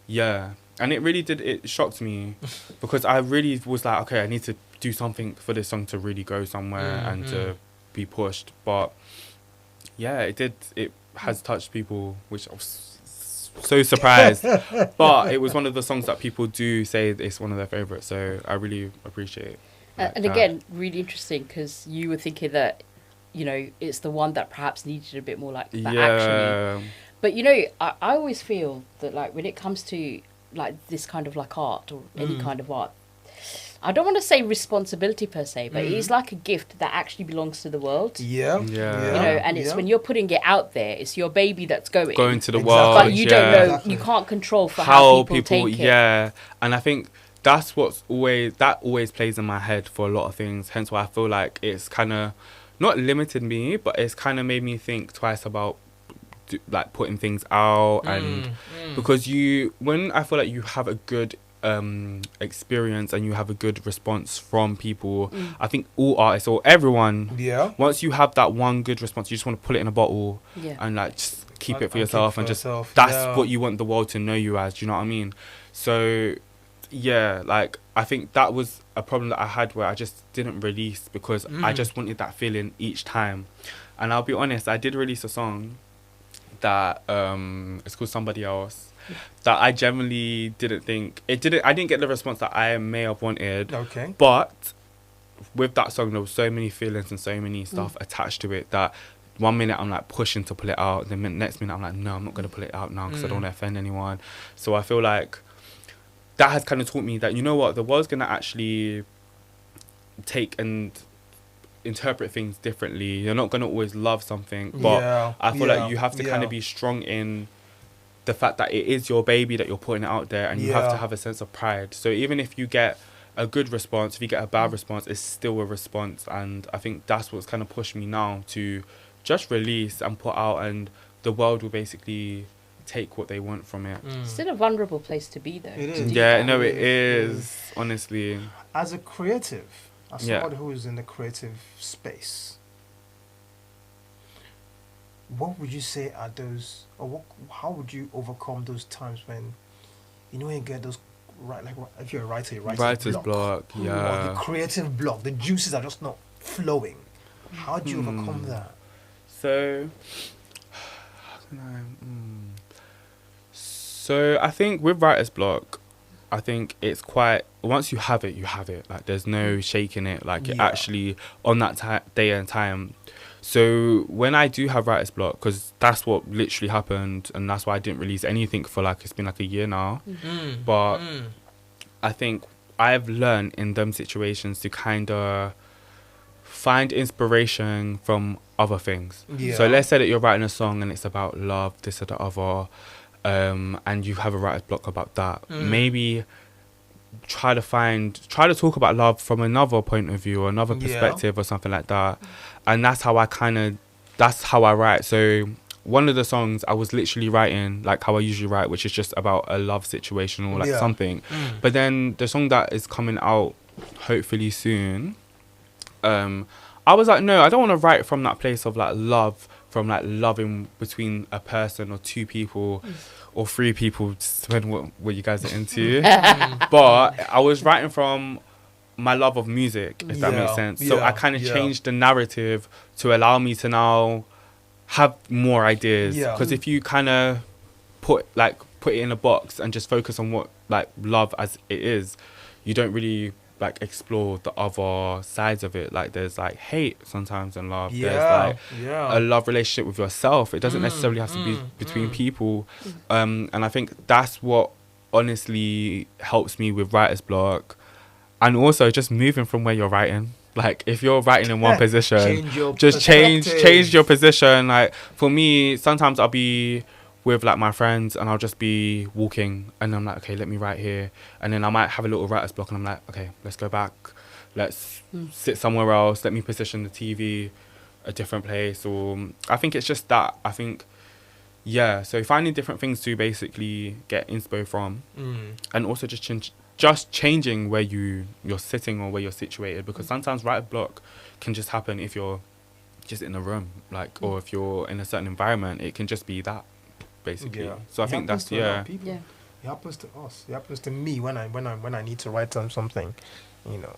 yeah. And it really did, it shocked me because I really was like, okay, I need to do something for this song to really go somewhere and to be pushed. But yeah, it has touched people, which I was so surprised. But it was one of the songs that people do say it's one of their favourites. So I really appreciate it. And again, really interesting, because you were thinking that, you know, it's the one that perhaps needed a bit more like that action. But, you know, I always feel that, like, when it comes to, like, this kind of, like, art or any kind of art, I don't want to say responsibility per se, but it is like a gift that actually belongs to the world. Yeah. Yeah. You know, and it's when you're putting it out there, it's your baby that's going to the Exactly. world. but you don't know, Exactly. you can't control for how people take it. Yeah. And I think that's always plays in my head for a lot of things. Hence why I feel like it's kind of not limited me, but it's kind of made me think twice about like putting things out. And because when I feel like you have a good experience and you have a good response from people, I think all artists or everyone, once you have that one good response, you just want to put it in a bottle and like just keep it for yourself, and just that's what you want the world to know you as. Do you know what I mean? So yeah, like I think that was a problem that I had, where I just didn't release because I just wanted that feeling each time. And I'll be honest, I did release a song that it's called Somebody Else, that I generally didn't think I didn't get the response that I may have wanted. Okay. But with that song, there was so many feelings and so many stuff attached to it that 1 minute I'm like pushing to pull it out, then the next minute I'm like, no, I'm not going to pull it out now because I don't want to offend anyone. So I feel like that has kind of taught me that, you know what, the world's going to actually take and interpret things differently. You're not going to always love something, but I feel like you have to kind of be strong in the fact that it is your baby that you're putting it out there, and you have to have a sense of pride. So even if you get a good response, if you get a bad response, it's still a response. And I think that's what's kind of pushed me now to just release and put out, and the world will basically take what they want from it. It's still a vulnerable place to be, though. It is. Yeah, no, it is, honestly. As a creative, as Yeah. somebody who is in the creative space, what would you say are those, or how would you overcome those times when, you know, you get those, like if you're a writer, you write Writer's block, or yeah. the creative block, the juices are just not flowing. How do you overcome that? So, how can So I think with writer's block, I think it's quite, once you have it, you have it. Like, there's no shaking it. Like, it actually, on that day and time. So when I do have writer's block, because that's what literally happened, and that's why I didn't release anything for like, it's been like a year now. But I think I've learned in them situations to kind of find inspiration from other things. Yeah. So let's say that you're writing a song and it's about love, this or the other, and you have a writer's block about that. Maybe try to talk about love from another point of view or another perspective or something like that. And that's how I write. So one of the songs I was literally writing like how I usually write, which is just about a love situation or like something. But then the song that is coming out hopefully soon, I was like, no, I don't want to write from that place of like love, from like loving between a person or two people or three people, just depending what you guys are into. But I was writing from my love of music, if that makes sense. So I kind of changed the narrative to allow me to now have more ideas. Because if you kind of put it in a box and just focus on what like love as it is, you don't really like explore the other sides of it. Like there's like hate sometimes in love. There's like a love relationship with yourself. It doesn't necessarily have to be between people. And I think that's what honestly helps me with writer's block. And also just moving from where you're writing. Like if you're writing in one position, just change your position. Like for me, sometimes I'll be with like my friends and I'll just be walking and I'm like, okay, let me write here. And then I might have a little writer's block and I'm like, okay, let's go back. Let's sit somewhere else. Let me position the TV a different place. Or I think it's just that. I think, so finding different things to basically get inspo from and also just changing where you're sitting or where you're situated, because sometimes writer's block can just happen if you're just in a room, like, or if you're in a certain environment, it can just be that. Basically, so I think that's It happens to us. It happens to me when I need to write on something, you know.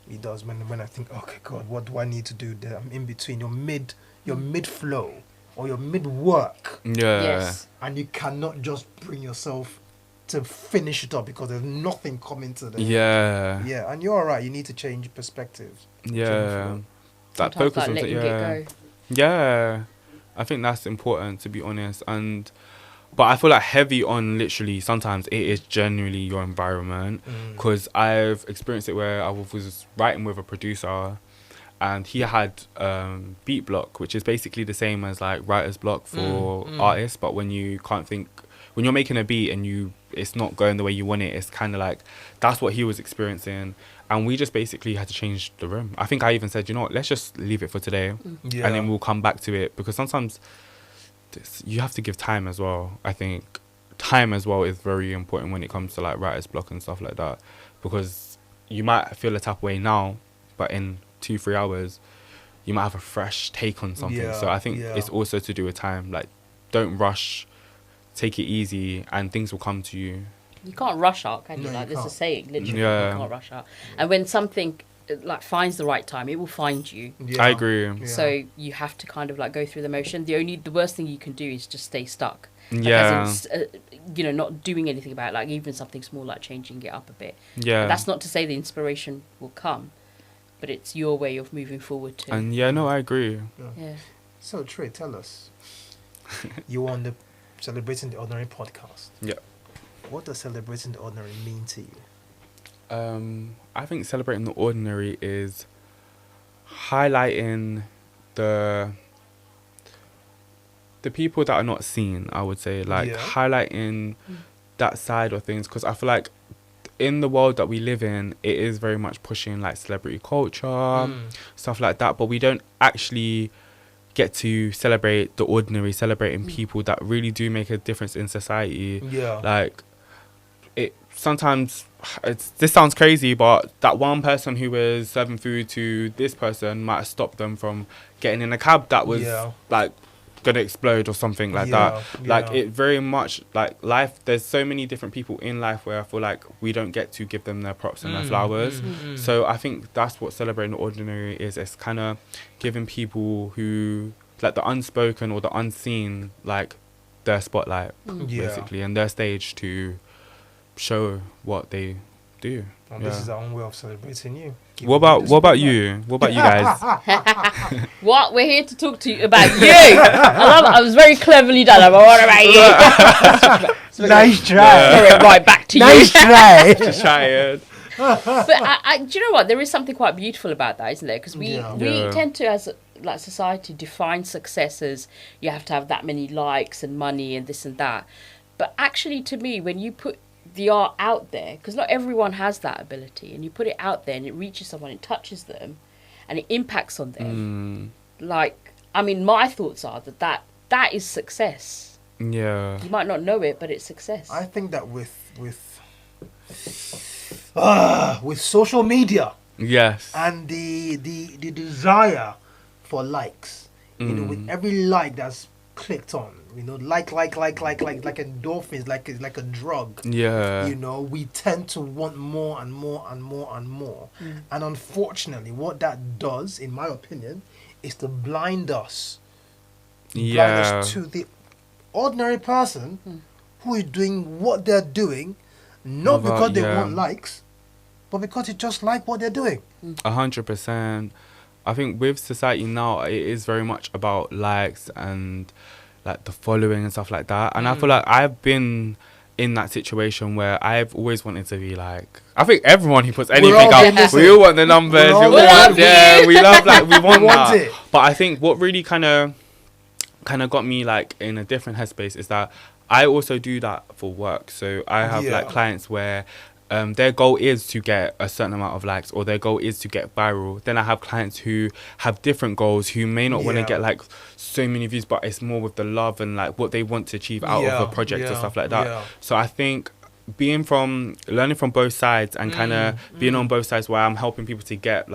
It does when I think, okay, God, what do I need to do there? I'm in between. You're mid flow or you're mid work. And you cannot just bring yourself to finish it up because there's nothing coming to the and you're alright. You need to change perspectives. That focus on it. I think that's important, to be honest. But I feel like heavy on literally sometimes it is generally your environment, because I've experienced it where I was writing with a producer and he had beat block, which is basically the same as like writer's block for artists. But when you can't think, when you're making a beat and it's not going the way you want it, it's kind of like that's what he was experiencing. And we just basically had to change the room. I think I even said, you know what, let's just leave it for today. And then we'll come back to it. Because sometimes you have to give time as well. I think time as well is very important when it comes to like writer's block and stuff like that. Because you might feel a type of way now, but in 2-3 hours, you might have a fresh take on something. So I think it's also to do with time. Like, don't rush, take it easy, and things will come to you. You can't rush out, can you? Like, there's a saying, literally, you can't rush out. And when something like finds the right time, it will find you. I agree. So you have to kind of like go through the motion. The worst thing you can do is just stay stuck. Like, not doing anything about it. Like even something small, like changing it up a bit. And that's not to say the inspiration will come, but it's your way of moving forward too. And I agree. So Tré, tell us, you were on the Celebrating the Ordinary podcast. What does celebrating the ordinary mean to you? I think celebrating the ordinary is highlighting the people that are not seen, I would say. Like, highlighting that side of things. Because I feel like in the world that we live in, it is very much pushing, like, celebrity culture, stuff like that. But we don't actually get to celebrate the ordinary, celebrating people that really do make a difference in society. Like, sometimes this sounds crazy, but that one person who was serving food to this person might have stopped them from getting in a cab that was like gonna explode or something like that. Like, it very much like life, there's so many different people in life where I feel like we don't get to give them their props and their flowers. So I think that's what celebrating the ordinary is. It's kind of giving people who like the unspoken or the unseen, like, their spotlight basically, and their stage to show what they do. And this is our own way of celebrating you. What about you? What about you guys? What? We're here to talk to you about you. I was very cleverly done. But what about you? Nice try. Right back to nice you. Try. Just try it. do you know what? There is something quite beautiful about that, isn't there? Because we Yeah. tend to, as like society, define success as you have to have that many likes and money and this and that. But actually, to me, when you put the art out there, because not everyone has that ability, and you put it out there and it reaches someone, it touches them, and it impacts on them. Like, I mean, my thoughts are that is success. Yeah. You might not know it, but it's success. I think that with social media Yes. and the desire for likes, you know, with every like that's clicked on, you know, like endorphins, like it's like a drug. Yeah. You know, we tend to want more and more and more and more. And unfortunately, what that does, in my opinion, is to blind us. Blind Yeah. us to the ordinary person who is doing what they're doing, not because they want likes, but because they just like what they're doing. 100%. I think with society now, it is very much about likes and like the following and stuff like that. And I feel like I've been in that situation where I've always wanted to be like, I think everyone who puts anything all out, listen. we all want the numbers. We We all want, want yeah, we love like we want want that. it. But I think what really kind of got me like in a different headspace is that I also do that for work. So I have Yeah. like clients where their goal is to get a certain amount of likes, or their goal is to get viral. Then I have clients who have different goals, who may not want to Yeah. get like so many views, but it's more with the love and like what they want to achieve out of a project and stuff like that. Yeah. So I think learning from both sides and kind of being on both sides where I'm helping people to get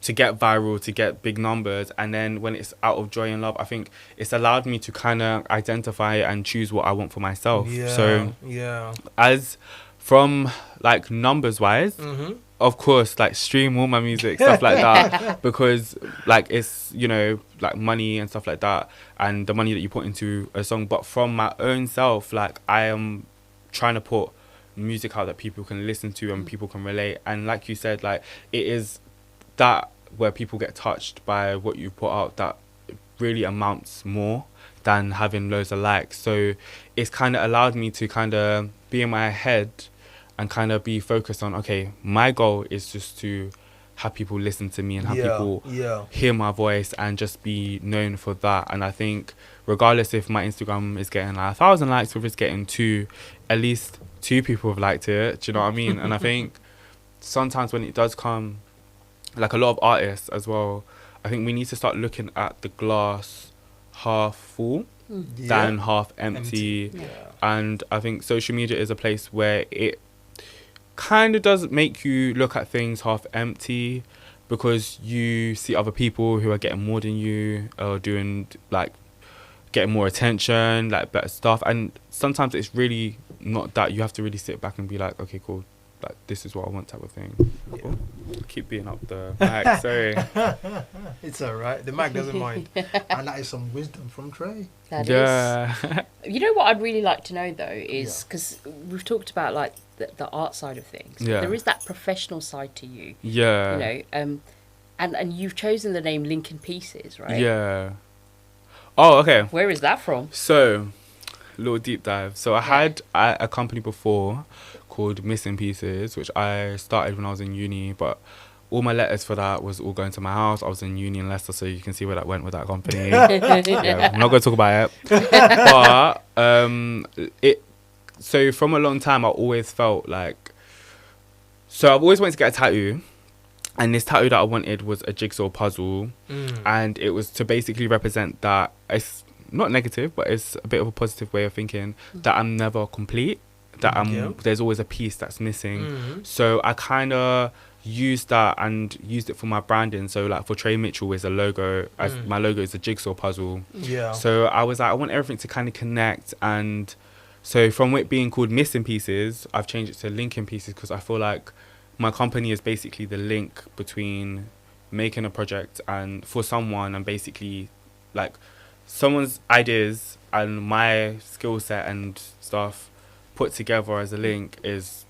viral, to get big numbers, and then when it's out of joy and love, I think it's allowed me to kind of identify and choose what I want for myself. So as from like numbers wise, of course, like stream all my music, stuff like that, because like it's, you know, like money and stuff like that, and the money that you put into a song. But from my own self, like I am trying to put music out that people can listen to and people can relate. And like you said, like it is that where people get touched by what you put out that really amounts more than having loads of likes. So it's kind of allowed me to kind of be in my head and kind of be focused on, okay, my goal is just to have people listen to me and have people hear my voice and just be known for that. And I think regardless if my Instagram is getting like 1,000 likes or if it's getting 2, at least 2 people have liked it. Do you know what I mean? And I think sometimes when it does come, like a lot of artists as well, I think we need to start looking at the glass half full than half empty. Yeah. And I think social media is a place where it kind of does make you look at things half empty, because you see other people who are getting more than you, or doing like getting more attention, like better stuff. And sometimes it's really not that. You have to really sit back and be like, okay, cool, like this is what I want, type of thing. Cool. Keep being up the mic, sorry. It's alright. The mic doesn't mind. And that is some wisdom from Tré. That Yeah. is. You know what I'd really like to know though is, because we've talked about like the art side of things. Yeah. There is that professional side to you. Yeah. You know, and you've chosen the name Lincoln Pieces, right? Yeah. Oh, okay. Where is that from? So, little deep dive. So I had a company before called Missing Pieces, which I started when I was in uni, but all my letters for that was all going to my house. I was in uni in Leicester, so you can see where that went with that company. Yeah, I'm not going to talk about it. But so from a long time, I always felt like, so I've always wanted to get a tattoo. And this tattoo that I wanted was a jigsaw puzzle. And it was to basically represent that it's not negative, but it's a bit of a positive way of thinking that I'm never complete, that there's always a piece that's missing. So I kind of used that and used it for my branding. So like for Tré Mitchel is a logo, as my logo is a jigsaw puzzle. Yeah. So I was like, I want everything to kind of connect. And so from it being called Missing Pieces, I've changed it to Linking Pieces, because I feel like my company is basically the link between making a project and for someone, and basically like someone's ideas and my skill set and stuff put together as a link is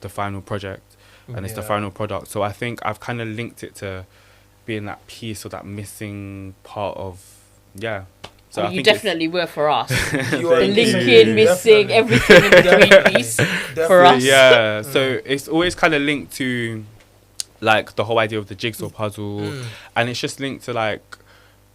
the final project, and it's the final product. So I think I've kind of linked it to being that piece or that missing part of So I I mean, you think definitely were for us. You are The Thank you. linking, missing, everything in between piece for us. Yeah, so it's always kind of linked to like the whole idea of the jigsaw puzzle, and it's just linked to like,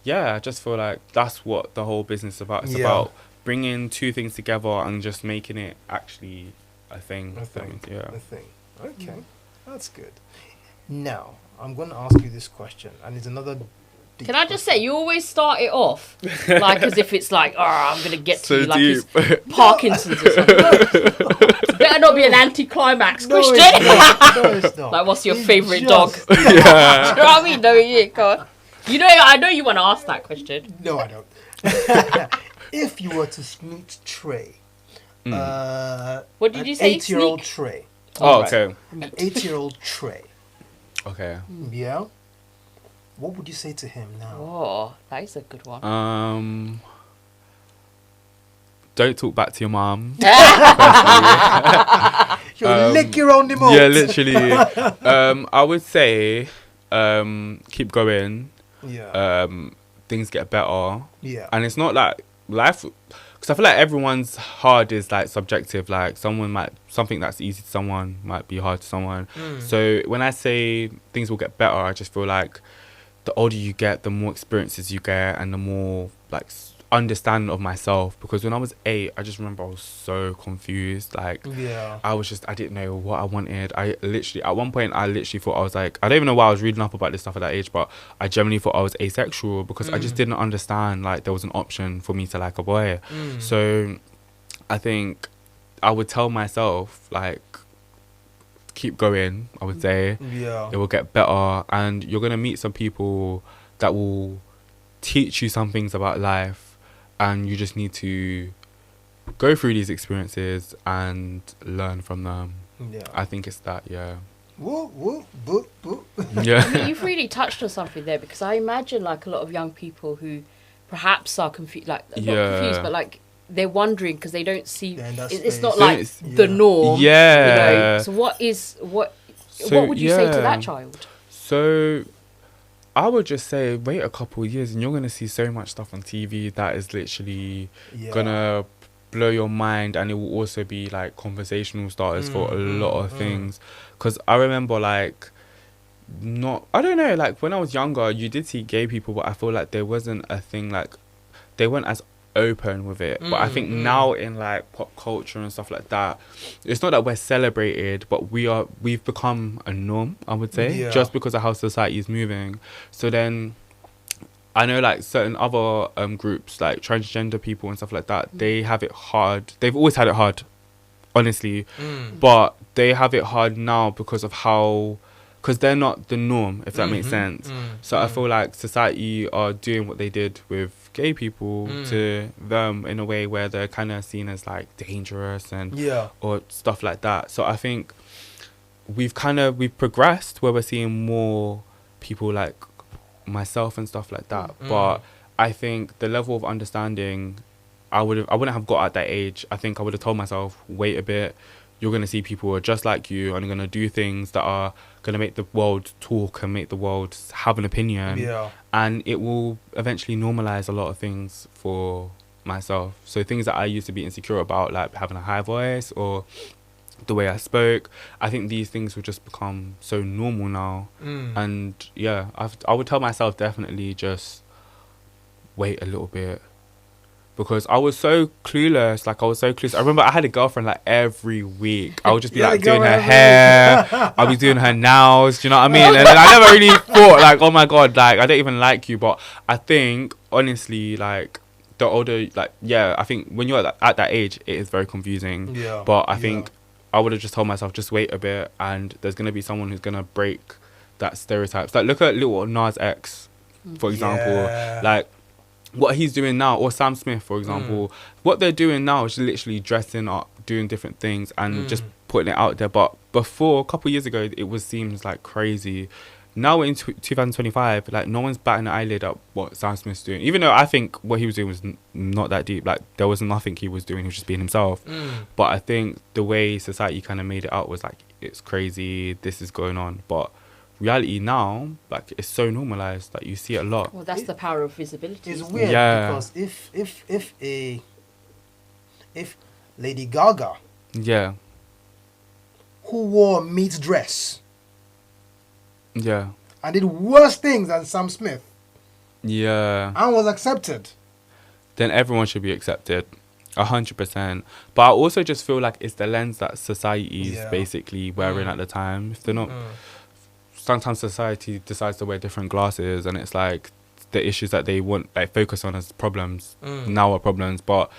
I just feel like that's what the whole business is about. It's about bringing two things together and just making it actually a thing. A thing. Yeah. A thing. Okay, that's good. Now I'm going to ask you this question, and it's another. Can I just say, you always start it off like as if it's like, I'm going to get to So you like deep. it's Parkinson's or something. Better not be an anticlimax No, question. it's not. No, it's not. Like, what's your It's favourite just- dog? Do you know what I mean? No, yeah, go on. You know, I know you want to ask that question. No, I don't. If you were to meet Tré, What did you say? 8-year-old Sneak? Tré, Oh, Right. okay. an 8-year-old Tré, Okay. yeah. What would you say to him now? Oh, that is a good one. Don't talk back to your mom. You'll lick your own emotes. Yeah, literally. I would say keep going. Yeah. Things get better. Yeah. And it's not like life, because I feel like everyone's hard is like subjective. Like something that's easy to someone might be hard to someone. So when I say things will get better, I just feel like the older you get, the more experiences you get, and the more like understanding of myself. Because when I was 8, I just remember I was so confused. Like Yeah. I didn't know what I wanted. At one point I literally thought I was like, I don't even know why I was reading up about this stuff at that age, but I genuinely thought I was asexual because I just didn't understand like there was an option for me to like a boy. So I think I would tell myself like, keep going. I would say Yeah. it will get better, and you're gonna meet some people that will teach you some things about life, and you just need to go through these experiences and learn from them. Yeah. I think it's that. Yeah. Woo, woo, boo, boo. Yeah. I mean, you've really touched on something there, because I imagine like a lot of young people who perhaps are confused, like not confused, but like they're wondering because they don't see. Yeah, in that It's space. not So like it's- the norm. Yeah. You know? So what would you say to that child? So I would just say wait a couple of years and you're going to see so much stuff on TV that is literally Yeah. gonna blow your mind, and it will also be like conversational starters for a lot of things. Because I remember like I don't know, like when I was younger you did see gay people, but I feel like there wasn't a thing, like they weren't as open with it. But I think now in like pop culture and stuff like that, it's not that we're celebrated, but we've become a norm, I would say. Yeah. Just because of how society is moving. So then I know like certain other groups like transgender people and stuff like that, they have it hard. They've always had it hard, honestly, but they have it hard now because they're not the norm, if that makes sense. So I feel like society are doing what they did with gay people to them in a way where they're kind of seen as like dangerous and or stuff like that. So I think we've progressed where we're seeing more people like myself and stuff like that. But I think the level of understanding I wouldn't have got at that age. I think I would have told myself, wait a bit, you're going to see people who are just like you and are going to do things that are going to make the world talk and make the world have an opinion. Yeah. And it will eventually normalize a lot of things for myself. So things that I used to be insecure about, like having a high voice or the way I spoke, I think these things will just become so normal now. And yeah, I would tell myself definitely just wait a little bit. Because I was so clueless, I remember I had a girlfriend like every week. I would just be like doing her hair, I'd be doing her nails, do you know what I mean? And then I never really thought like, oh my God, like I don't even like you. But I think honestly, like the older, like, yeah, I think when you're at that age, it is very confusing. Yeah. But I think I would have just told myself, just wait a bit, and there's going to be someone who's going to break that stereotypes. Like look at little Nas X, for example. Yeah. Like, what he's doing now, or Sam Smith, for example, what they're doing now is literally dressing up, doing different things and just putting it out there. But before, a couple of years ago, it seems like crazy. Now in 2025, like no one's batting an eyelid at what Sam Smith's doing. Even though I think what he was doing was not that deep. Like there was nothing he was doing. He was just being himself. But I think the way society kind of made it out was like, it's crazy, this is going on. But reality now, like, it's so normalized that you see it a lot. Well, that's the power of visibility. It's isn't it? weird Yeah. because if Lady Gaga, Yeah, who wore a meat dress yeah, and did worse things than Sam Smith yeah. and was accepted, Then everyone should be accepted, 100%. But I also just feel like it's the lens that society is Yeah. basically wearing at the time. If they're not, Mm. sometimes society decides to wear different glasses, and it's like the issues that they want, like, focus on as problems now are problems, but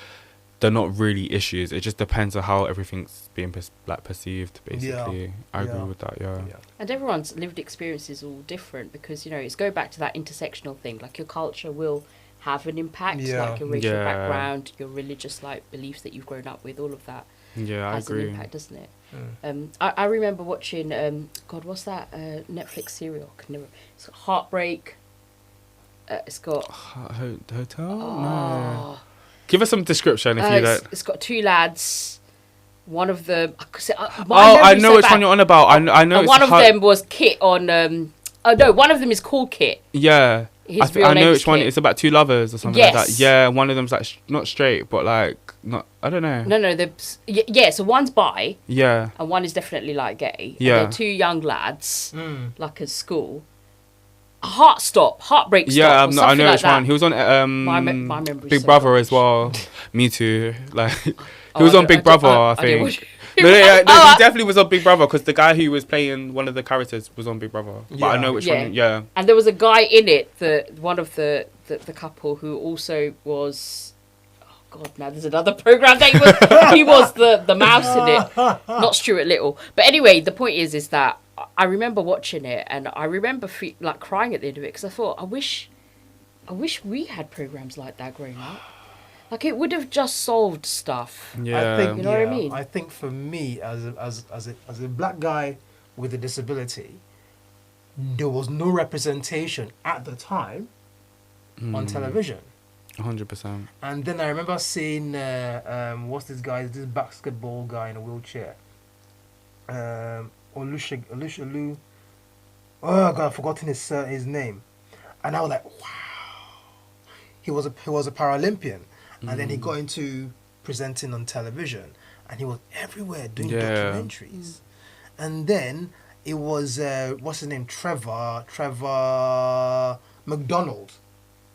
they're not really issues. It just depends on how everything's being perceived, basically. I agree Yeah. with that. Yeah. And everyone's lived experience is all different because, you know, it's go back to that intersectional thing. Like, your culture will have an impact, Yeah. like your racial Yeah. background, your religious, like, beliefs that you've grown up with, all of that Yeah, I has an agree. impact, doesn't it? I remember watching, God, what's that Netflix serial? It's got Heartbreak. It's got... Hotel? No. Oh, Give us some description if you don't. it's got two lads. One of them... I know which one you're on about. I know. And one of them was Kit on... one of them is called Kit. Yeah. His real I know name's which one. Kit. It's about two lovers or something like that. Yes. Yeah, one of them's like not straight, but like not. I don't know. No, so one's bi Yeah. and one is definitely like gay. Yeah. And they're two young lads, like at school. Heartbreak stop. Yeah, or I know something like which one. that. He was on My memory's Big so Brother rubbish. as well. Me too. Like he Oh, was I on don't- Big I don't- Brother, I I didn't think. watch- No, he Oh, definitely was on Big Brother because the guy who was playing one of the characters was on Big Brother. But I Yeah. know which Yeah. one. Yeah. And there was a guy in it, one of the couple who also was... Oh, God, now there's another programme that he was the mouse in it. Not Stuart Little. But anyway, the point is that I remember watching it and I remember like crying at the end of it because I thought, I wish we had programmes like that growing up. Like, it would have just solved stuff. Yeah. I think, You know what I mean? I think for me, as a black guy with a disability, there was no representation at the time on television. 100%. And then I remember seeing what's this guy? This basketball guy in a wheelchair. Olusholu. Oh God, I've forgotten his name. And I was like, wow. He was a Paralympian, and then he got into presenting on television, and he was everywhere doing documentaries. And then it was what's his name? Trevor McDonald.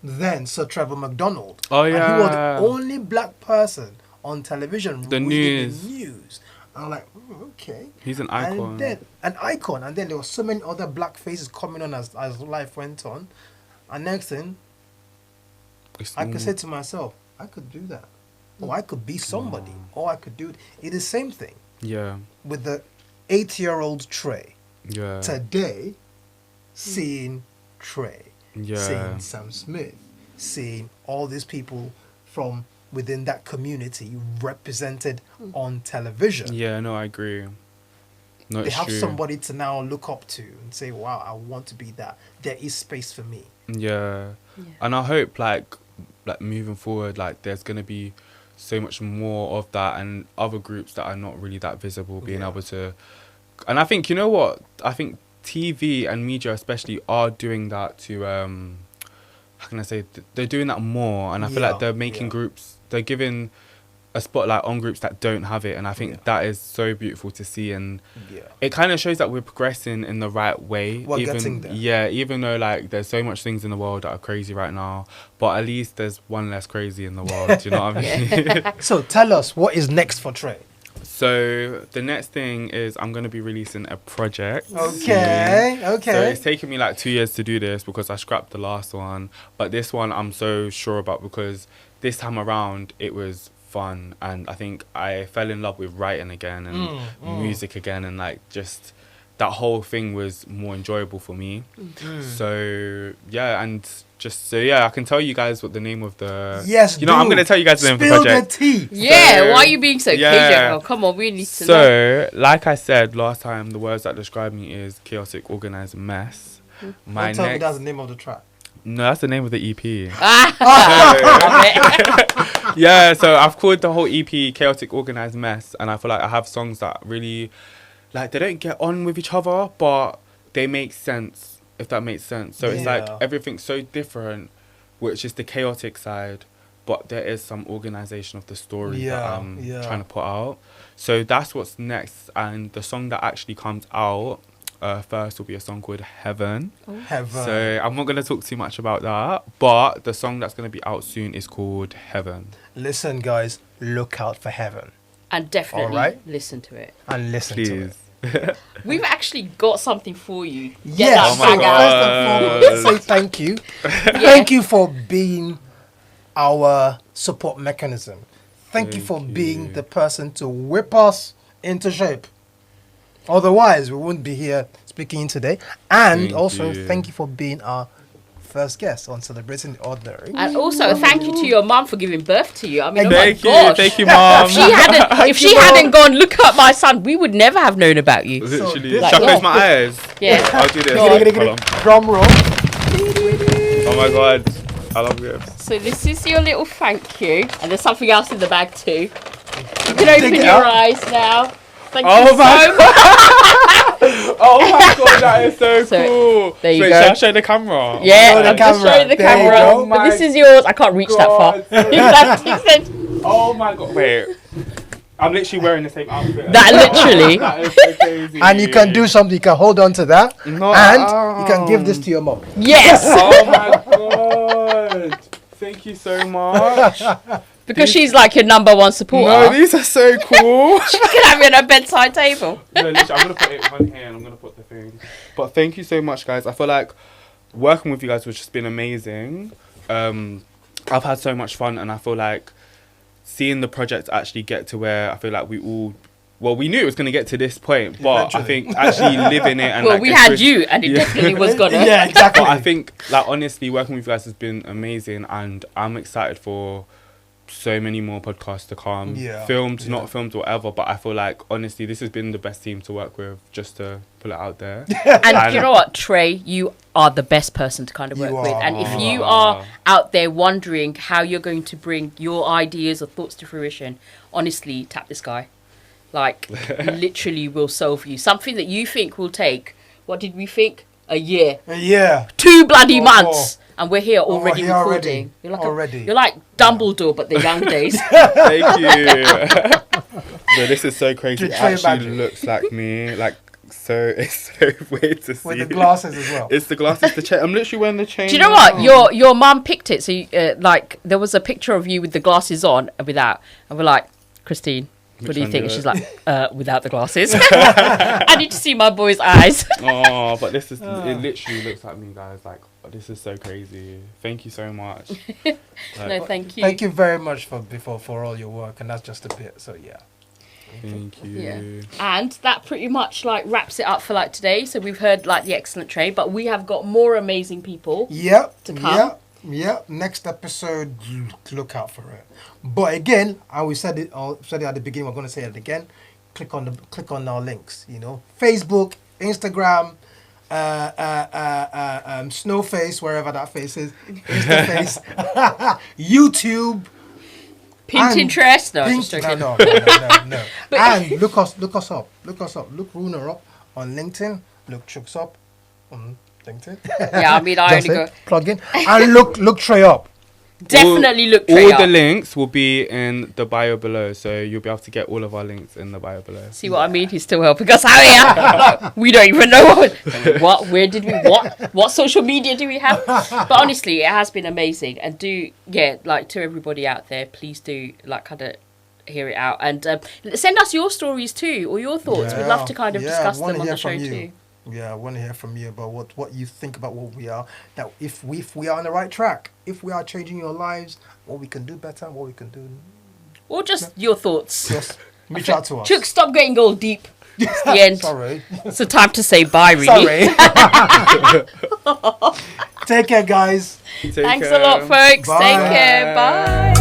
Then Sir Trevor McDonald. Oh, And he was the yeah. only black person on television The reading news. the news. And I'm like, okay. He's an icon. And then an icon, and then there were so many other black faces coming on as life went on. And next thing, It's I could normal. say to myself, I could do that, or I could be somebody, or I could do it. It's the same thing Yeah. with the 8-year-old Tré Yeah. today, seeing Tré, Yeah. seeing Sam Smith, seeing all these people from within that community represented on television. Yeah, no, I agree. No, They it's have true. somebody to now look up to and say, wow, I want to be that. There is space for me. Yeah. And I hope like moving forward, like there's gonna be so much more of that and other groups that are not really that visible being Yeah. able to. And I think, you know what, I think TV and media especially are doing that to how can I say, they're doing that more, and I feel Yeah, like they're making yeah. groups, they're giving a spotlight on groups that don't have it, and I think Yeah. that is so beautiful to see, and Yeah. it kind of shows that we're progressing in the right way. We're even, getting there. Yeah, even though like there's so much things in the world that are crazy right now, but at least there's one less crazy in the world. You know what I mean? So tell us, what is next for Tré? So the next thing is I'm gonna be releasing a project. Okay, soon. okay. So it's taken me like 2 years to do this because I scrapped the last one, but this one I'm so sure about because this time around it was fun, and I think I fell in love with writing again and music again, and like just that whole thing was more enjoyable for me. So yeah, and just so yeah, I can tell you guys what the name of the I'm gonna tell you guys the name of the Spill project. the tea. Yeah, So- why are you being so Yeah. cagey? Oh, come on, we need to know. So, like I said last time, the words that describe me is chaotic, organized mess. My Don't tell me next, that's the name of the track. no, that's the name of the EP. Ah, Yeah, so I've called the whole EP chaotic, organized mess, and I feel like I have songs that really, like, they don't get on with each other, but they make sense, if that makes sense. So it's like Yeah. everything's so different, which is the chaotic side, but there is some organization of the story that I'm trying to put out. So that's what's next, and the song that actually comes out first will be a song called Heaven. Heaven. So I'm not going to talk too much about that, but the song that's going to be out soon is called Heaven. Listen, guys, look out for Heaven And definitely Alright. listen to it. and listen to it. Please. We've actually got something for you. Get Yes, that Oh my so bag out. first and foremost, say thank you. Thank you for being our support mechanism. Thank you for being the person to whip us into shape. Otherwise, we wouldn't be here speaking today. And Thank also, you. thank you for being our first guest on Celebrating the Ordinary. And also, thank you to your mum for giving birth to you. I mean, Thank oh my gosh. you, Mom. If she hadn't gone, look at my son, we would never have known about you. Literally. this- Shall I Like, close my eyes? Yeah. I'll do this. Go on. Hold on. Drum roll. Oh my god. I love gifts. So this is your little thank you, and there's something else in the bag too. You can open it your out. eyes now. Thank Oh you my so much. Oh my god, that is so, So, cool. there you Wait, go. shall I show the camera? Yeah, Show the I'm just camera. showing the There you camera. go. But this My is yours. I can't reach that far. God. If that makes sense. Oh my god. Wait. I'm literally wearing the same outfit. That literally. That is so crazy. And you can do something. You can hold on to that. No, And you can give this to your mom. Yes, Oh my god. Thank you so much. because she's like your number one supporter. No, these are so cool. She can have it on her bedside table. No, literally, I'm gonna put it on here and I'm gonna put the thing. But thank you so much, guys. I feel like working with you guys has just been amazing. I've had so much fun, and I feel like seeing the project actually get to where I feel like we knew it was gonna get to this point, but I Eventually. think actually living it and Well, like, we had express- you, and it definitely was gonna. Yeah, exactly. But I think, like, honestly, working with you guys has been amazing, and I'm excited for so many more podcasts to come. Yeah, Filmed, yeah. not filmed, whatever. But I feel like, honestly, this has been the best team to work with, just to put it out there. And you know what, Trey, you are the best person to kind of work You with. And if are. you are out there wondering how you're going to bring your ideas or thoughts to fruition, honestly, tap this guy. Like, literally will solve you. Something that you think will take, what did we think? A year. Yeah. 2 bloody Oh. months. And we're here already here recording. already. You're like Dumbledore, but the young days. Thank you. No, this is so crazy. It Did Trey actually magic? looks like me. Like, so it's so weird to see. With the glasses as well. It's the glasses, the chain. I'm literally wearing the chain. Do you know what? Your mum picked it. So, like, there was a picture of you with the glasses on and without. And we're like, Christine, what Which do you one think? do And it? she's like, without the glasses. I need to see my boy's eyes. Oh, but this is, it literally looks like me, guys. Like, this is so crazy. Thank you so much. No, thank you. Thank you very much for all your work, and that's just a bit. So yeah. Thank you. Yeah. And that pretty much like wraps it up for like today. So we've heard like the excellent Trey, but we have got more amazing people. Yep. To come. Yep. Next episode, look out for it. But again, we said it at the beginning. We're going to say it again. Click on our links. You know, Facebook, Instagram, Snowface, wherever that face is, Instaface, YouTube. Pinterest. No, Pink- just joking. no. But- And look us up. Look Runa up on LinkedIn. Look Chuks up on LinkedIn. Yeah, I mean, I That's only it. go. Plug in and look Trey up. Definitely look Trey All up. the links will be in the bio below, so you'll be able to get all of our links in the bio below. See what I mean? He's still helping us out here. Like, we don't even know what. Where did we? What social media do we have? But honestly, it has been amazing. And like to everybody out there, please do like kind of hear it out and send us your stories too or your thoughts. We'd love to kind of discuss wanna them on hear the show from you. too. Yeah, I want to hear from you about what you think about what we are. That if we are on the right track, if we are changing your lives, what we can do better, what we can do. Or just your thoughts. Just reach out to us. Chuck, stop getting all deep. It's the end. Sorry. It's the time to say bye, really. Sorry. Take care, guys. Thanks a lot, folks. Bye. Take care. Bye.